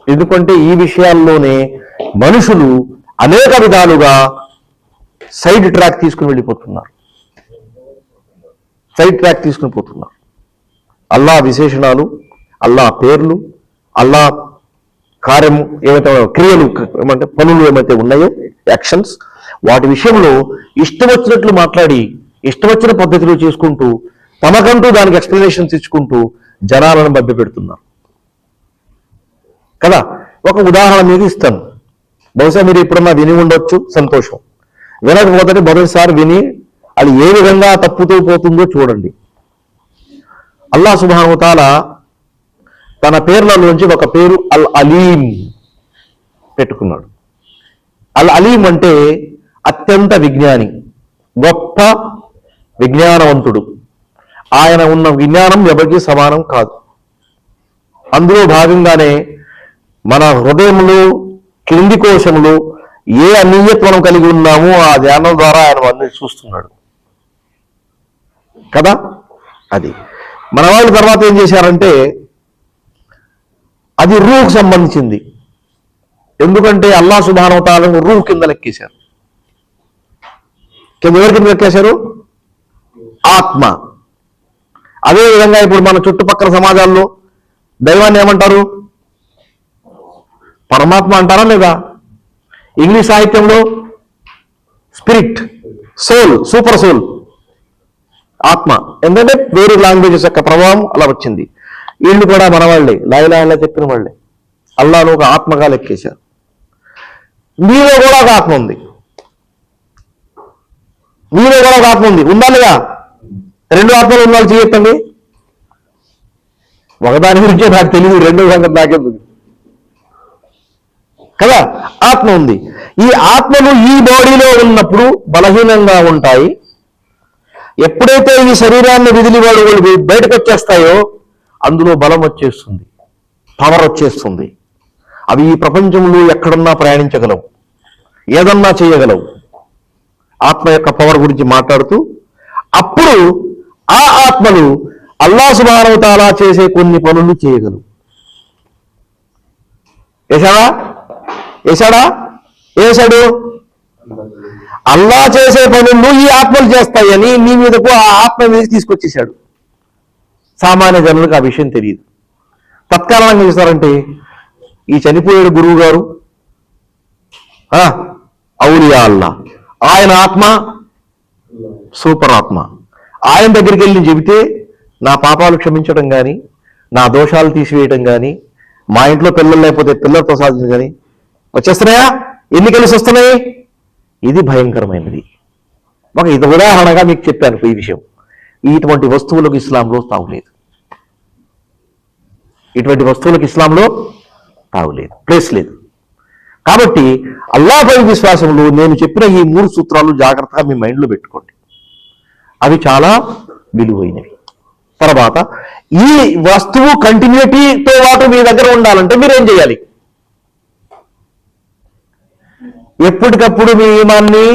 Speaker 2: ఎందుకంటే ఈ విషయాల్లోనే మనుషులు అనేక విధాలుగా సైడ్ ట్రాక్ తీసుకుని వెళ్ళిపోతున్నారు, సైడ్ ట్రాక్ తీసుకుని పోతున్నారు. అల్లా విశేషణాలు, అల్లా పేర్లు, అల్లా కార్యము ఏమైతే క్రియలు, ఏమంటే పనులు ఏమైతే ఉన్నాయో, యాక్షన్స్, వాటి విషయంలో ఇష్టం వచ్చినట్లు మాట్లాడి ఇష్టం వచ్చిన పద్ధతిలో చేసుకుంటూ తమకంటూ దానికి ఎక్స్ప్లెనేషన్స్ ఇచ్చుకుంటూ జనాలను మధ్య పెడుతున్నారు కదా. ఒక ఉదాహరణ మీకు ఇస్తాను, బహుశా మీరు ఎప్పుడన్నా విని ఉండొచ్చు, సంతోషం. వినకపోతే మొదటిసారి విని అది ఏ విధంగా తప్పుతూ పోతుందో చూడండి. అల్లాహ్ సుబ్హానహు వ తఆలా తన పేర్లలోంచి ఒక పేరు అల్ అలీం పెట్టుకున్నాడు. అల్ అలీం అంటే అత్యంత విజ్ఞాని, గొప్ప విజ్ఞానవంతుడు. ఆయన ఉన్న విజ్ఞానం ఎవరికి సమానం కాదు. అందులో భాగంగానే మన హృదయంలో క్రింది కోశంలో ఏ అనియత్ మనం కలిగి ఉన్నామో ఆ ధ్యానం ద్వారా ఆయన అన్ని చూస్తున్నాడు కదా. అది మన వాళ్ళు తర్వాత ఏం చేశారంటే అది రూహ్కు సంబంధించింది. ఎందుకంటే అల్లాహ్ సుబ్హానహు వ తఆలా రూహ్ కింద లెక్కేశారు. ఎవరి కింద లెక్కేశారు? ఆత్మ. అదేవిధంగా ఇప్పుడు మన చుట్టుపక్కల సమాజాల్లో దైవాన్ని ఏమంటారు? పరమాత్మ అంటారా లేదా? ఇంగ్లీష్ సాహిత్యంలో స్పిరిట్, సోల్, సూపర్ సోల్, ఆత్మ. ఎందుకంటే వేరే లాంగ్వేజెస్ యొక్క ప్రభావం అలా వచ్చింది. వీళ్ళు కూడా మన వాళ్ళే, లా ఇలాహ ఇల్లల్లాహ్ చెప్పిన వాళ్ళే. అల్లాహ్ను ఒక ఆత్మగా లెక్కేశారు. మీలో కూడా ఒక ఆత్మ ఉంది, మీలో కూడా ఒక ఆత్మ ఉంది, ఉండాలిగా. 2 ఆత్మలు ఉన్న వాళ్ళు చేయొద్దండి. ఒకదాని గురించే నాకు తెలియదు, రెండో సంగతి నాకెందుకు కదా. ఆత్మ ఉంది. ఈ ఆత్మలు ఈ బాడీలో ఉన్నప్పుడు బలహీనంగా ఉంటాయి. ఎప్పుడైతే ఈ శరీరాన్ని విదిలి వాడు బయటకు వచ్చేస్తాయో అందులో బలం వచ్చేస్తుంది, పవర్ వచ్చేస్తుంది. అవి ఈ ప్రపంచంలో ఎక్కడున్నా ప్రయాణించగలవు, ఏదన్నా చేయగలవు. ఆత్మ యొక్క పవర్ గురించి మాట్లాడుతూ అప్పుడు ఆ ఆత్మలు అల్లాహ్ సుబ్హానహు వ తఆలా చేసే కొన్ని పనులు చేయగలవు. వేశాడు. అల్లాహ్ చేసే పనులు ఈ ఆత్మలు చేస్తాయని నీ మీదకు ఆ ఆత్మ మీదకి తీసుకొచ్చేశాడు. సామాన్య జనులకు ఆ విషయం తెలియదు. తత్కాలంగా చేస్తారంటే ఈ చనిపోయాడు గురువు గారు ఔలియా అల్లాహ్, ఆయన ఆత్మ సూపర్ ఆత్మ. ఆయన దగ్గరికి వెళ్ళి చెబితే నా పాపాలు క్షమించడం కానీ, నా దోషాలు తీసివేయడం కానీ, మా ఇంట్లో పిల్లలు లేకపోతే పిల్లలతో సాధించని వచ్చేస్తున్నాయా, ఎన్ని కలిసి వస్తున్నాయి. ఇది భయంకరమైనది. ఒక ఇది ఉదాహరణగా మీకు చెప్పాను ఈ విషయం. ఇటువంటి వస్తువులకు ఇస్లాంలో తావులేదు. ఇటువంటి వస్తువులకు ఇస్లాంలో తావులేదు, ప్లేస్ లేదు. కాబట్టి అల్లాహ్పై విశ్వాసంలో నేను చెప్పిన ఈ 3 సూత్రాలు జాగ్రత్తగా మీ మైండ్లో పెట్టుకోండి. అవి చాలా విలువైనవి. తర్వాత ఈ వస్తువు కంటిన్యూటీతో పాటు మీ దగ్గర ఉండాలంటే మీరేం చేయాలి? ఎప్పటికప్పుడు మీ ఈమాన్ని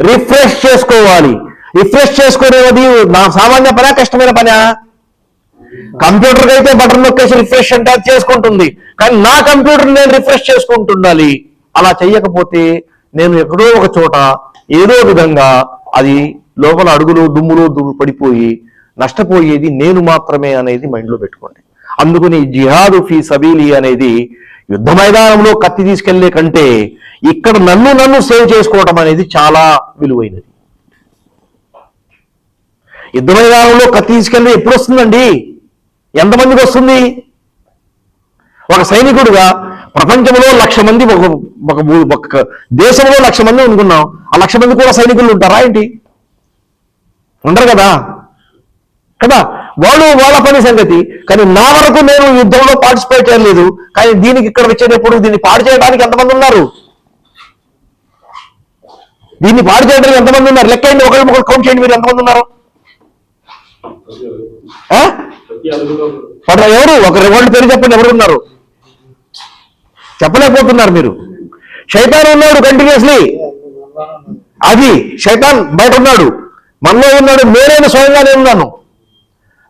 Speaker 2: రిఫ్రెష్ చేసుకోవాలి. రిఫ్రెష్ చేసుకునేది నా సామాన్య పనా, కష్టమైన పనా? కంప్యూటర్కి అయితే బటన్ నొక్కేసి రిఫ్రెష్ అంటే అది చేసుకుంటుంది, కానీ నా కంప్యూటర్ నేను రిఫ్రెష్ చేసుకుంటుండాలి. అలా చెయ్యకపోతే నేను ఎక్కడో ఒక చోట ఏదో విధంగా అది లోపల అడుగులు దుమ్ములు పడిపోయి నష్టపోయేది నేను మాత్రమే అనేది మైండ్లో పెట్టుకోండి. అందుకని జిహాదు ఫీ సబీలి అనేది యుద్ధ మైదానంలో కత్తి తీసుకెళ్లే కంటే ఇక్కడ నన్ను సేవ్ చేసుకోవటం అనేది చాలా విలువైనది. యుద్ధ మైదానంలో కత్తి తీసుకెళ్ళి ఎప్పుడు వస్తుందండి? ఎంతమందికి వస్తుంది? ఒక సైనికుడుగా ప్రపంచంలో 1,00,000 మంది, ఒక దేశంలో 1,00,000 మంది అనుకున్నాం. ఆ 1,00,000 మంది కూడా సైనికులు ఉంటారా ఏంటి? ఉండరు కదా. వాళ్ళ పని సంగతి. కానీ నా వరకు నేను యుద్ధంలో పార్టిసిపేట్ చేయలేదు, కానీ దీనికి ఇక్కడ వచ్చేటప్పుడు దీన్ని పాడు చేయడానికి ఎంతమంది ఉన్నారు? దీన్ని పాడు చేయడానికి ఎంతమంది ఉన్నారు? లెక్కండి, ఒకళ్ళు కౌంట్ చేయండి, మీరు ఎంతమంది ఉన్నారు? ఎవరు? ఒకరి పేరు చెప్పండి, ఎవరు ఉన్నారు? చెప్పలేకపోతున్నారు మీరు. శైతాన్ ఉన్నాడు కంటిన్యూస్లీ. అది శైతాన్ బయట ఉన్నాడు, మనలో ఉన్నాడు. నేనే స్వయంగా నేను ఉన్నాను.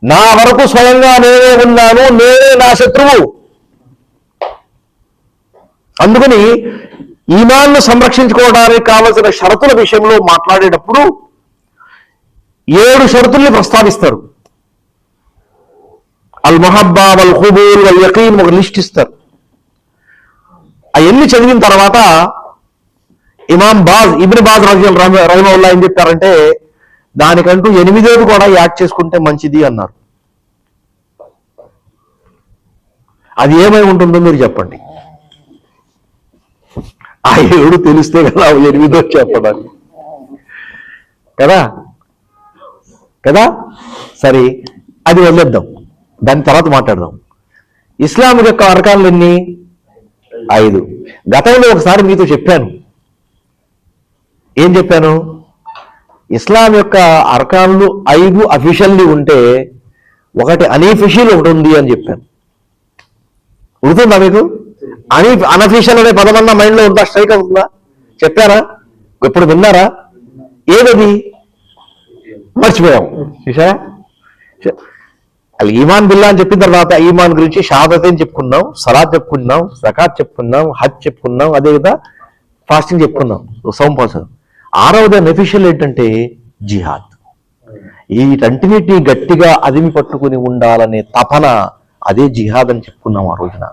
Speaker 2: నా వరకు స్వయంగా నేనే ఉన్నాను, నేనే నా శత్రువు. అందుకని ఈమాన్ను సంరక్షించుకోవడానికి కావలసిన షరతుల విషయంలో మాట్లాడేటప్పుడు 7 షరతుల్ని ప్రస్తావిస్తారు. అల్ మహబ్బా వల్ ఖుబూల్ వల్ యకీన్ ఒక లిస్ట్ ఇస్తారు. అవన్నీ చదివిన తర్వాత ఇమాం ఇబ్న్ బాజ్ రహిమహుల్లాహ్ ఏం చెప్పారంటే దానికంటూ 8వ కూడా యాడ్ చేసుకుంటే మంచిది అన్నారు. అది ఏమై ఉంటుందో మీరు చెప్పండి. ఆ 7 తెలిస్తే కదా 8వ చెప్పడానికి కదా. సరే, అది వదిలేద్దాం, దాని తర్వాత మాట్లాడదాం. ఇస్లాం యొక్క అర్కాన్లు ఎన్ని? 5. గతంలో ఒకసారి మీతో చెప్పాను. ఏం చెప్పాను? ఇస్లాం యొక్క అర్కాన్లు 5 అఫీషియల్లీ ఉంటే ఒకటి అనఫీషియల్ ఒకటి ఉంది అని చెప్పాను. గుర్తుందా మీకు? అనఫీషియల్ అనే పదమన్నా మైండ్లో ఉందా? స్ట్రైక్ అవుతుందా? చెప్పారా? ఎప్పుడు విన్నారా? ఏదది? మర్చిపోయాం. చూసారా? ఈమాన్ బిల్లా అని చెప్పిన తర్వాత ఈమాన్ గురించి షహాదతైన్ చెప్పుకున్నాం, సలాత్ చెప్పుకున్నాం, జకాత్ చెప్పుకున్నాం, హజ్ చెప్పుకున్నాం, అదేవిధంగా ఫాస్టింగ్ చెప్పుకున్నాం, సోమపాసం. 6వది అనఫీషియల్ ఏంటంటే జిహాద్. వీటన్నిటినీ గట్టిగా అదిమి పట్టుకుని ఉండాలనే తపన, అదే జిహాద్ అని చెప్పుకున్నాం ఆ రోజున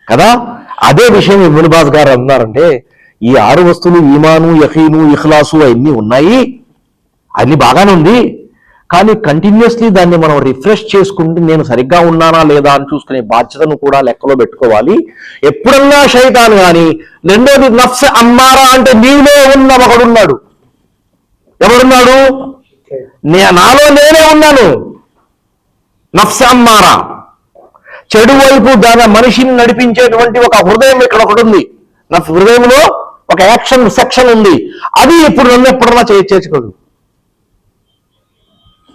Speaker 2: కదా. అదే విషయం ఇబ్న్ బాజ్ గారు అన్నారంటే ఈ 6 వస్తువులు ఈమాను, యకీను, ఇఖ్లాసు అవన్నీ ఉన్నాయి, అన్ని బాగానే ఉంది. కానీ కంటిన్యూస్లీ దాన్ని మనం రిఫ్రెష్ చేసుకుంటే నేను సరిగ్గా ఉన్నానా లేదా అని చూసుకునే బాధ్యతను కూడా లెక్కలో పెట్టుకోవాలి. ఎప్పుడన్నా శైతాన్ కానీ, రెండోది నఫ్స్ అమ్మారా అంటే నీలో ఉన్న ఒకడున్నాడు. ఎవడున్నాడు? నాలో నేనే ఉన్నాను. నఫ్స్ అమ్మారా, చెడు వైపు దాని మనిషిని నడిపించేటువంటి ఒక హృదయం ఇక్కడ ఒకటి ఉంది. నా హృదయంలో ఒక యాక్షన్ సెక్షన్ ఉంది. అది ఇప్పుడు నన్ను ఎప్పుడన్నా చేర్చుకోదు.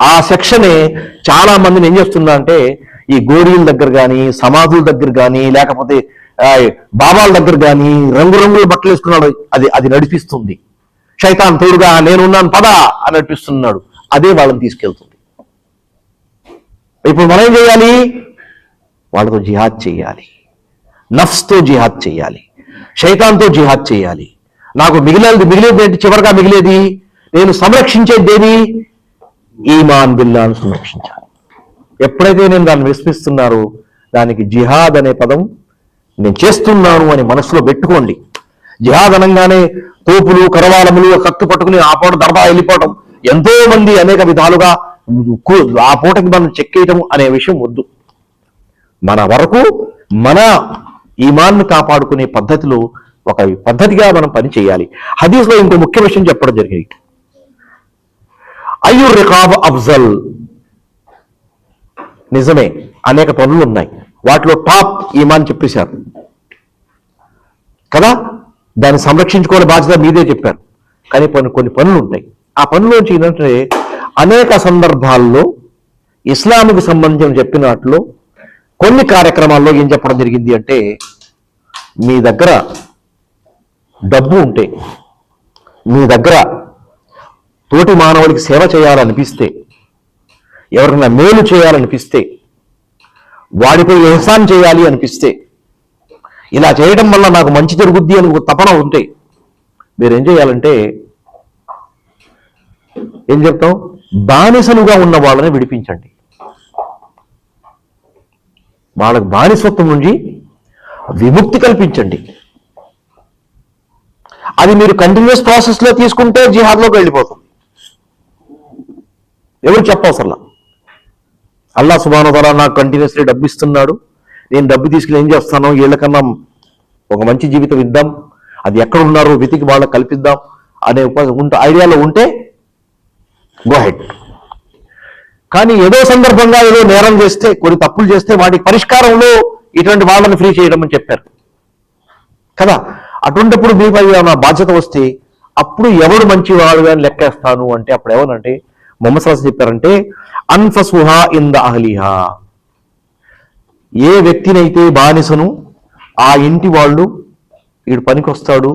Speaker 2: ఆ సెక్షనే చాలా మందిని ఏం చేస్తుందా అంటే ఈ గోడీల దగ్గర కానీ, సమాధుల దగ్గర కానీ, లేకపోతే బాబాల దగ్గర కానీ రంగురంగుల బట్టలు వేసుకున్నాడు, అది నడిపిస్తుంది. శైతాన్ తోడుగా నేనున్నాను పదా అని నడిపిస్తున్నాడు. అదే వాళ్ళని తీసుకెళ్తుంది. ఇప్పుడు మనం ఏం చేయాలి? వాళ్ళతో జిహాద్ చేయాలి, నఫ్స్తో జిహాద్ చేయాలి, శైతాన్తో జిహాద్ చేయాలి. నాకు మిగిలేది చివరిగా మిగిలేది నేను సంరక్షించేది ఈమాన్ బిల్లాను సంరక్షించాలి. ఎప్పుడైతే నేను దాన్ని విస్మరిస్తున్నారో దానికి జిహాద్ అనే పదం నేను చేస్తున్నాను అని మనసులో పెట్టుకోండి. జిహాద్ అనగానే తోపులు, కరవాలములు, కత్తు పట్టుకుని ఆ పూట దర్బా వెళ్ళిపోవటం, ఎంతో మంది అనేక విధాలుగా ఆ పూటకి మనం చెక్కేయటం అనే విషయం వద్దు. మన వరకు మన ఈమాన్ను కాపాడుకునే పద్ధతిలో ఒక పద్ధతిగా మనం పని చేయాలి. హదీస్లో ఇంకో ముఖ్య విషయం చెప్పడం జరిగింది. అయ్యు రికాబ్ అఫ్జల్. నిజమే, అనేక పనులు ఉన్నాయి, వాటిలో టాప్ ఈమాన్ చెప్పేశారు కదా, దాన్ని సంరక్షించుకోవాల బాధ్యత మీదే చెప్పారు. కానీ కొన్ని పనులు ఉంటాయి. ఆ పనులోంచి ఏంటంటే అనేక సందర్భాల్లో ఇస్లాంకు సంబంధించిన చెప్పినట్లు కొన్ని కార్యక్రమాల్లో ఏం చెప్పడం జరిగింది అంటే, మీ దగ్గర డబ్బు ఉంటే, మీ దగ్గర తోటి మానవుడికి సేవ చేయాలనిపిస్తే, ఎవరికైనా మేలు చేయాలనిపిస్తే, వాడిపై వ్యవసాయం చేయాలి అనిపిస్తే, ఇలా చేయడం వల్ల నాకు మంచి జరుగుద్ది అని ఒక తపన ఉంటే మీరేం చేయాలంటే ఏం చెప్తాం, బానిసలుగా ఉన్న వాళ్ళని విడిపించండి. వాళ్ళకి బానిసత్వం నుంచి విముక్తి కల్పించండి. అది మీరు కంటిన్యూస్ ప్రాసెస్లో తీసుకుంటే జిహాద్లోకి వెళ్ళిపోతుంది. ఎవరు చెప్పవసరలా. అల్లాహ్ సుబ్హానహు వ తఆలా నాకు కంటిన్యూస్లీ డబ్బు ఇస్తున్నాడు, నేను డబ్బు తీసుకుని ఏం చేస్తాను, వీళ్ళకన్నా ఒక మంచి జీవితం ఇద్దాం, అది ఎక్కడ ఉన్నారో వెతికి వాళ్ళకి కల్పిద్దాం అనే ఐడియాలో ఉంటే గో హెడ్. కానీ ఏదో సందర్భంగా ఏదో నేరం చేస్తే, కొన్ని తప్పులు చేస్తే వాటికి పరిష్కారంలో ఇటువంటి వాళ్ళని ఫ్రీ చేయడం అని చెప్పారు కదా. అటువంటిప్పుడు మీపై నా బాధ్యత వస్తే అప్పుడు ఎవడు మంచివాడు అని లెక్కేస్తాను అంటే అప్పుడు ఎవరంటే ముహమ్మద్ సల్లల్లాహు అలైహి వసల్లం చెప్పారంటే అన్ఫసుహా ఇంద అహ్లిహా. ఏ వ్యక్తినైతే బానిసను ఆ ఇంటి వాళ్ళు వీడు పనికొస్తాడు,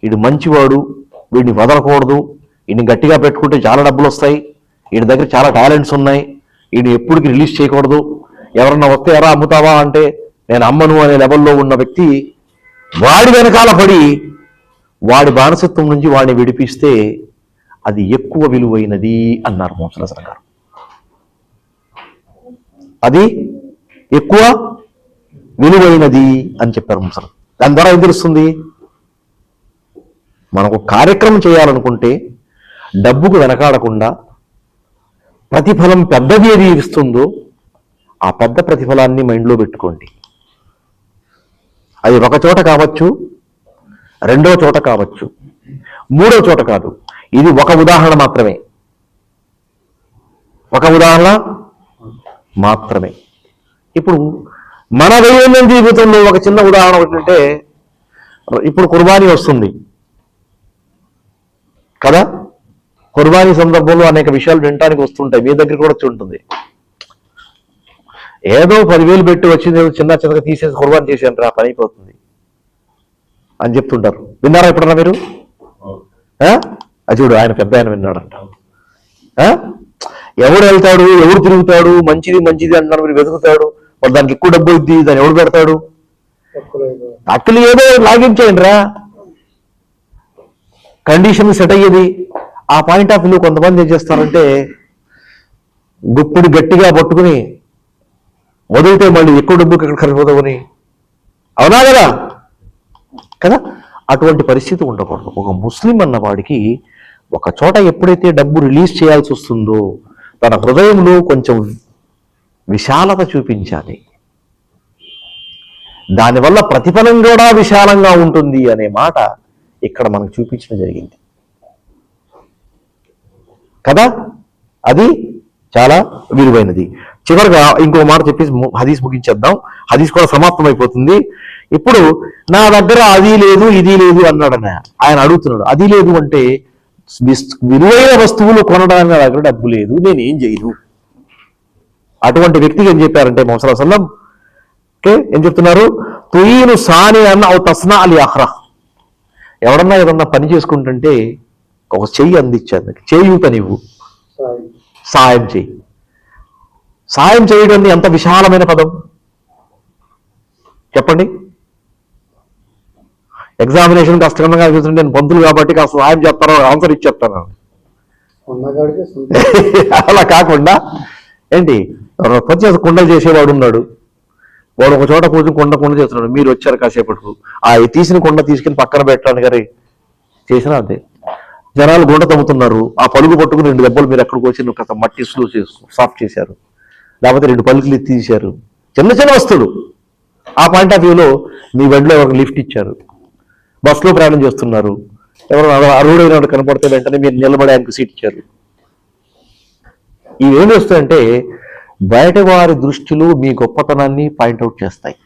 Speaker 2: వీడు మంచివాడు, వీడిని వదలకూడదు, వీడిని గట్టిగా పెట్టుకుంటే చాలా డబ్బులు వస్తాయి, వీడి దగ్గర చాలా టాలెంట్స్ ఉన్నాయి, వీడిని ఎప్పటికి రిలీజ్ చేయకూడదు, ఎవరన్నా వస్తే ఎరా అమ్ముతావా అంటే నేను అమ్మను అనే లెవెల్లో ఉన్న వ్యక్తి వాడి వెనకాల పడి వాడి బానిసత్వం నుంచి వాడిని విడిపిస్తే అది ఎక్కువ విలువైనది అన్నారు ముహమ్మద్ సల్లల్లాహు అలైహి వసల్లం గారు. అది ఎక్కువ విలువైనది అని చెప్పారు ముసలం. దాని ద్వారా ఏం తెలుస్తుంది, మనకు కార్యక్రమం చేయాలనుకుంటే డబ్బుకు వెనకాడకుండా ప్రతిఫలం పెద్దది ఏది ఇస్తుందో ఆ పెద్ద ప్రతిఫలాన్ని మైండ్లో పెట్టుకోండి. అది ఒక చోట కావచ్చు, రెండో చోట కావచ్చు, మూడో చోట కాదు. ఇది ఒక ఉదాహరణ మాత్రమే, ఒక ఉదాహరణ మాత్రమే. ఇప్పుడు మన దైనందిన జీవితంలో ఒక చిన్న ఉదాహరణ ఏంటంటే, ఇప్పుడు కుర్బానీ వస్తుంది కదా, కుర్బానీ సందర్భంలో అనేక విషయాలు వినటానికి వస్తుంటాయి, మీ దగ్గర కూడా వచ్చి ఉంటుంది. ఏదో 10,000 పెట్టి వచ్చింది చిన్న చిన్నగా తీసేసి కుర్బానీ చేసేయండి రా పని అయిపోతుంది అని చెప్తుంటారు. విన్నారా ఎప్పుడన్నా మీరు? అజుడు ఆయన పెద్ద ఆయన విన్నాడంట. ఎవడు వెళ్తాడు, ఎవడు తిరుగుతాడు, మంచిది మంచిది అంటున్నాడు, మీరు వెతుకుతాడు, వాడు దానికి ఎక్కువ డబ్బు ఇద్ది, దాన్ని ఎవడు పెడతాడు, అక్కలు ఏదో లాగించేయండి రా, కండిషన్ సెట్ అయ్యేది. ఆ పాయింట్ ఆఫ్ వ్యూ కొంతమంది ఏం చేస్తారంటే గుప్పుడు గట్టిగా పట్టుకుని వదిలితే మళ్ళీ ఎక్కువ డబ్బుకి ఎక్కడ ఖర్చుపోతామని, అవునా కదా కదా. అటువంటి పరిస్థితి ఉండకూడదు. ఒక ముస్లిం అన్న వాడికి ఒక చోట ఎప్పుడైతే డబ్బు రిలీజ్ చేయాల్సి వస్తుందో తన హృదయంలో కొంచెం విశాలత చూపించాలి. దానివల్ల ప్రతిఫలం కూడా విశాలంగా ఉంటుంది అనే మాట ఇక్కడ మనకు చూపించడం జరిగింది కదా. అది చాలా విలువైనది. చివరిగా ఇంకో మాట చెప్పేసి హదీస్ ముగించేద్దాం. హదీస్ కూడా సమాప్తం అయిపోతుంది. ఇప్పుడు నా దగ్గర అది లేదు ఇది లేదు అన్నాడన్న ఆయన అడుగుతున్నాడు. అది లేదు అంటే విలువైన వస్తువులు కొనడానికి నా దగ్గర డబ్బు లేదు, నేను ఏం చేయను. అటువంటి వ్యక్తికి ఏం చెప్పారంటే ముహమ్మద్ సల్లల్లాహు అలైహి వసల్లం ఏం చెప్తున్నారు, తుయీను సాని అన్న ఔ తస్నా అలి అఖ్రా. ఎవడన్నా ఏదన్నా పని చేసుకుంటుంటే ఒక చెయ్యి అందించాను, చేయూత నీవు, సాయం చెయ్యి. సాయం చేయడం ఎంత విశాలమైన పదం చెప్పండి. ఎగ్జామినేషన్ కష్టంగా చూస్తుంటే నేను పంతులు కాబట్టి కాస్త సాయం చేస్తాను, ఆన్సర్ ఇచ్చేస్తాను. అలా కాకుండా ఏంటి, పచ్చి కుండలు చేసేవాడు ఉన్నాడు, వాడు ఒక చోట కూర్చొని కొండ చేస్తున్నాడు, మీరు వచ్చారు కాసేపటికు ఆ తీసిన కొండ తీసుకుని పక్కన పెట్టడానికి గారి చేసినా అంతే. జనాలు గుంట తమ్ముతున్నారు, ఆ పలుగు పట్టుకుని 2 దెబ్బలు మీరు ఎక్కడికి వచ్చి ఒక మట్టి సాఫ్ట్ చేశారు, లేకపోతే 2 పలుకులు తీశారు. చిన్న చిన్న వస్తువులు ఆ పాయింట్ ఆఫ్ వ్యూలో మీ బెడ్లో ఒక లిఫ్ట్ ఇచ్చారు, బస్సులో ప్రయాణం చేస్తున్నారు, ఎవరు అర్హుడైన వాడు కనపడితే వెంటనే మీరు నిలబడి ఆయనకు సీట్ ఇచ్చారు. ఇవేం చేస్తాయంటే బయట వారి దృష్టిలో మీ గొప్పతనాన్ని పాయింట్అవుట్ చేస్తాయి,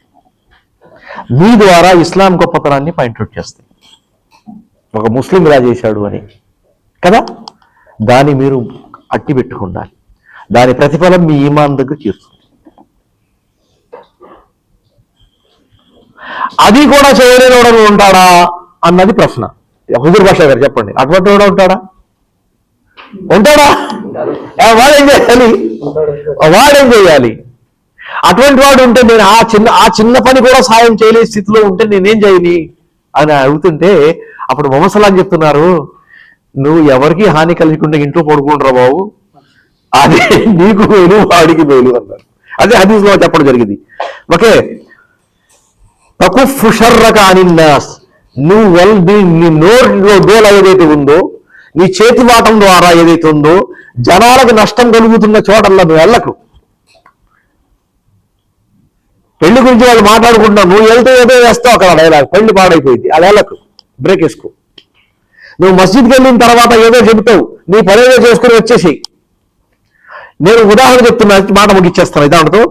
Speaker 2: మీ ద్వారా ఇస్లాం గొప్పతనాన్ని పాయింట్అవుట్ చేస్తాయి. ఒక ముస్లిం ఇలా చేశాడు అని కదా, దాన్ని మీరు అట్టి పెట్టుకుండాలి. దాని ప్రతిఫలం మీ ఈమాన్ దగ్గర చేస్తుంది. అది కూడా చేయలేని ఉంటాడా అన్నది ప్రశ్న. హుజూర్ బాషా గారు చెప్పండి, అటువంటి వాడు ఉంటాడా? వాడేం చేయాలి? అటువంటి వాడు ఉంటే నేను ఆ చిన్న పని కూడా సాయం చేయలేని స్థితిలో ఉంటే నేనేం చేయని అని అడుగుతుంటే అప్పుడు మొహమ్మద్ సల్లాం చెప్తున్నారు, నువ్వు ఎవరికి హాని కలిగకుండా ఇంట్లో పడుకుంటారా బాబు, అదే నీకు మేలు వాడికి మేలు అన్నారు. అదే హదీస్లో చెప్పడం జరిగింది. ఓకే, తకుఫ్ షర్రక అనిన్నాస్, నువ్వు నీ నోటిలో దోల ఏదైతే ఉందో, నీ చేతి వాటం ద్వారా ఏదైతే ఉందో, జనాలకు నష్టం కలుగుతున్న చోటల్లో నువ్వు వెళ్ళకు. పెళ్లి గురించి వాళ్ళు మాట్లాడుకుంటున్నావు, నువ్వు వెళ్తే ఏదో వేస్తావు అక్కడ డైలాగ్, పెళ్లి పాడైపోయింది, అది వెళ్ళకు, బ్రేక్ వేసుకో. నువ్వు మస్జిద్కి వెళ్ళిన తర్వాత ఏదో చెబుతావు, నీ పనేదో చేసుకుని వచ్చేసి. నేను ఉదాహరణ చెప్తున్నా, మాట ముగిచ్చేస్తాను ఇదాంతో.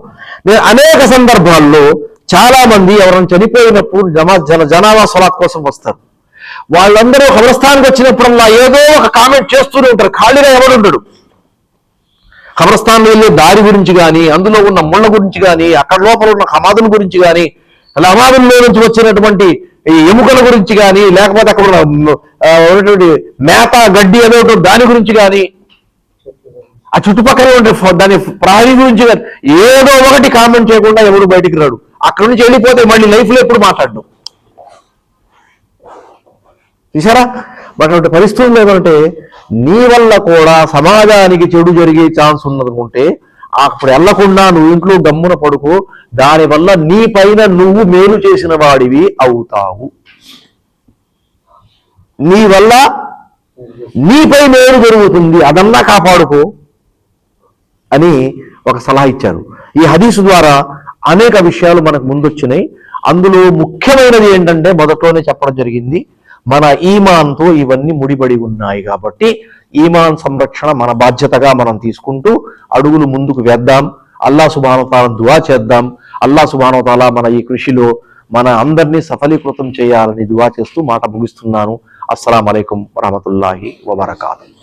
Speaker 2: నేను అనేక సందర్భాల్లో చాలా మంది ఎవరైనా చనిపోయినప్పుడు జనాభా సలాత్ కోసం వస్తారు. వాళ్ళందరూ ఖబరస్థాన్కి వచ్చినప్పుడల్లా ఏదో ఒక కామెంట్ చేస్తూనే ఉంటారు, ఖాళీగా ఎవడుంటాడు. ఖబరస్థాన్ వెళ్ళే దారి గురించి కానీ, అందులో ఉన్న ముళ్ళ గురించి కానీ, అక్కడ లోపల ఉన్న హమాదుల గురించి కానీ, హమాదుల్లో నుంచి వచ్చినటువంటి ఎముకల గురించి కానీ, లేకపోతే అక్కడ ఉన్నటువంటి మేత గడ్డి అనేటువంటి దాని గురించి కానీ, ఆ చుట్టుపక్కల ఉండే దాని ప్రహరీ గురించి కానీ ఏదో ఒకటి కామెంట్ చేయకుండా ఎవడు బయటికి రాడు. అక్కడి నుంచి వెళ్ళిపోతే మళ్ళీ లైఫ్లో ఎప్పుడు మాట్లాడడం. చూసారా? అటువంటి పరిస్థితులు ఏమంటే నీ వల్ల కూడా సమాజానికి చెడు జరిగే ఛాన్స్ ఉన్నదనుకుంటే అప్పుడు వెళ్లకుండా నువ్వు ఇంట్లో గమ్మున పడుకో. దానివల్ల నీ పైన నువ్వు మేలు చేసిన వాడివి అవుతావు. నీ వల్ల నీపై మేలు జరుగుతుంది, అదన్నా కాపాడుకో అని ఒక సలహా ఇచ్చారు. ఈ హదీసు ద్వారా అనేక విషయాలు మనకు ముందొచ్చినాయి. అందులో ముఖ్యమైనది ఏంటంటే మొదట్లోనే చెప్పడం జరిగింది, మన ఈమాన్తో ఇవన్నీ ముడిపడి ఉన్నాయి కాబట్టి ఈమాన్ సంరక్షణ మన బాధ్యతగా మనం తీసుకుంటూ అడుగులు ముందుకు వేద్దాం. అల్లాహ్ సుబ్హానహు వ తఆలా దుఆ చేద్దాం. అల్లాహ్ సుబ్హానహు వ తఆలా మన ఈ కృషిలో మన అందరినీ సఫలీకృతం చేయాలని దుఆ చేస్తూ మాట ముగిస్తున్నాను. అస్సలాము అలైకుం వరహమతుల్లాహి వబరకాతుహు.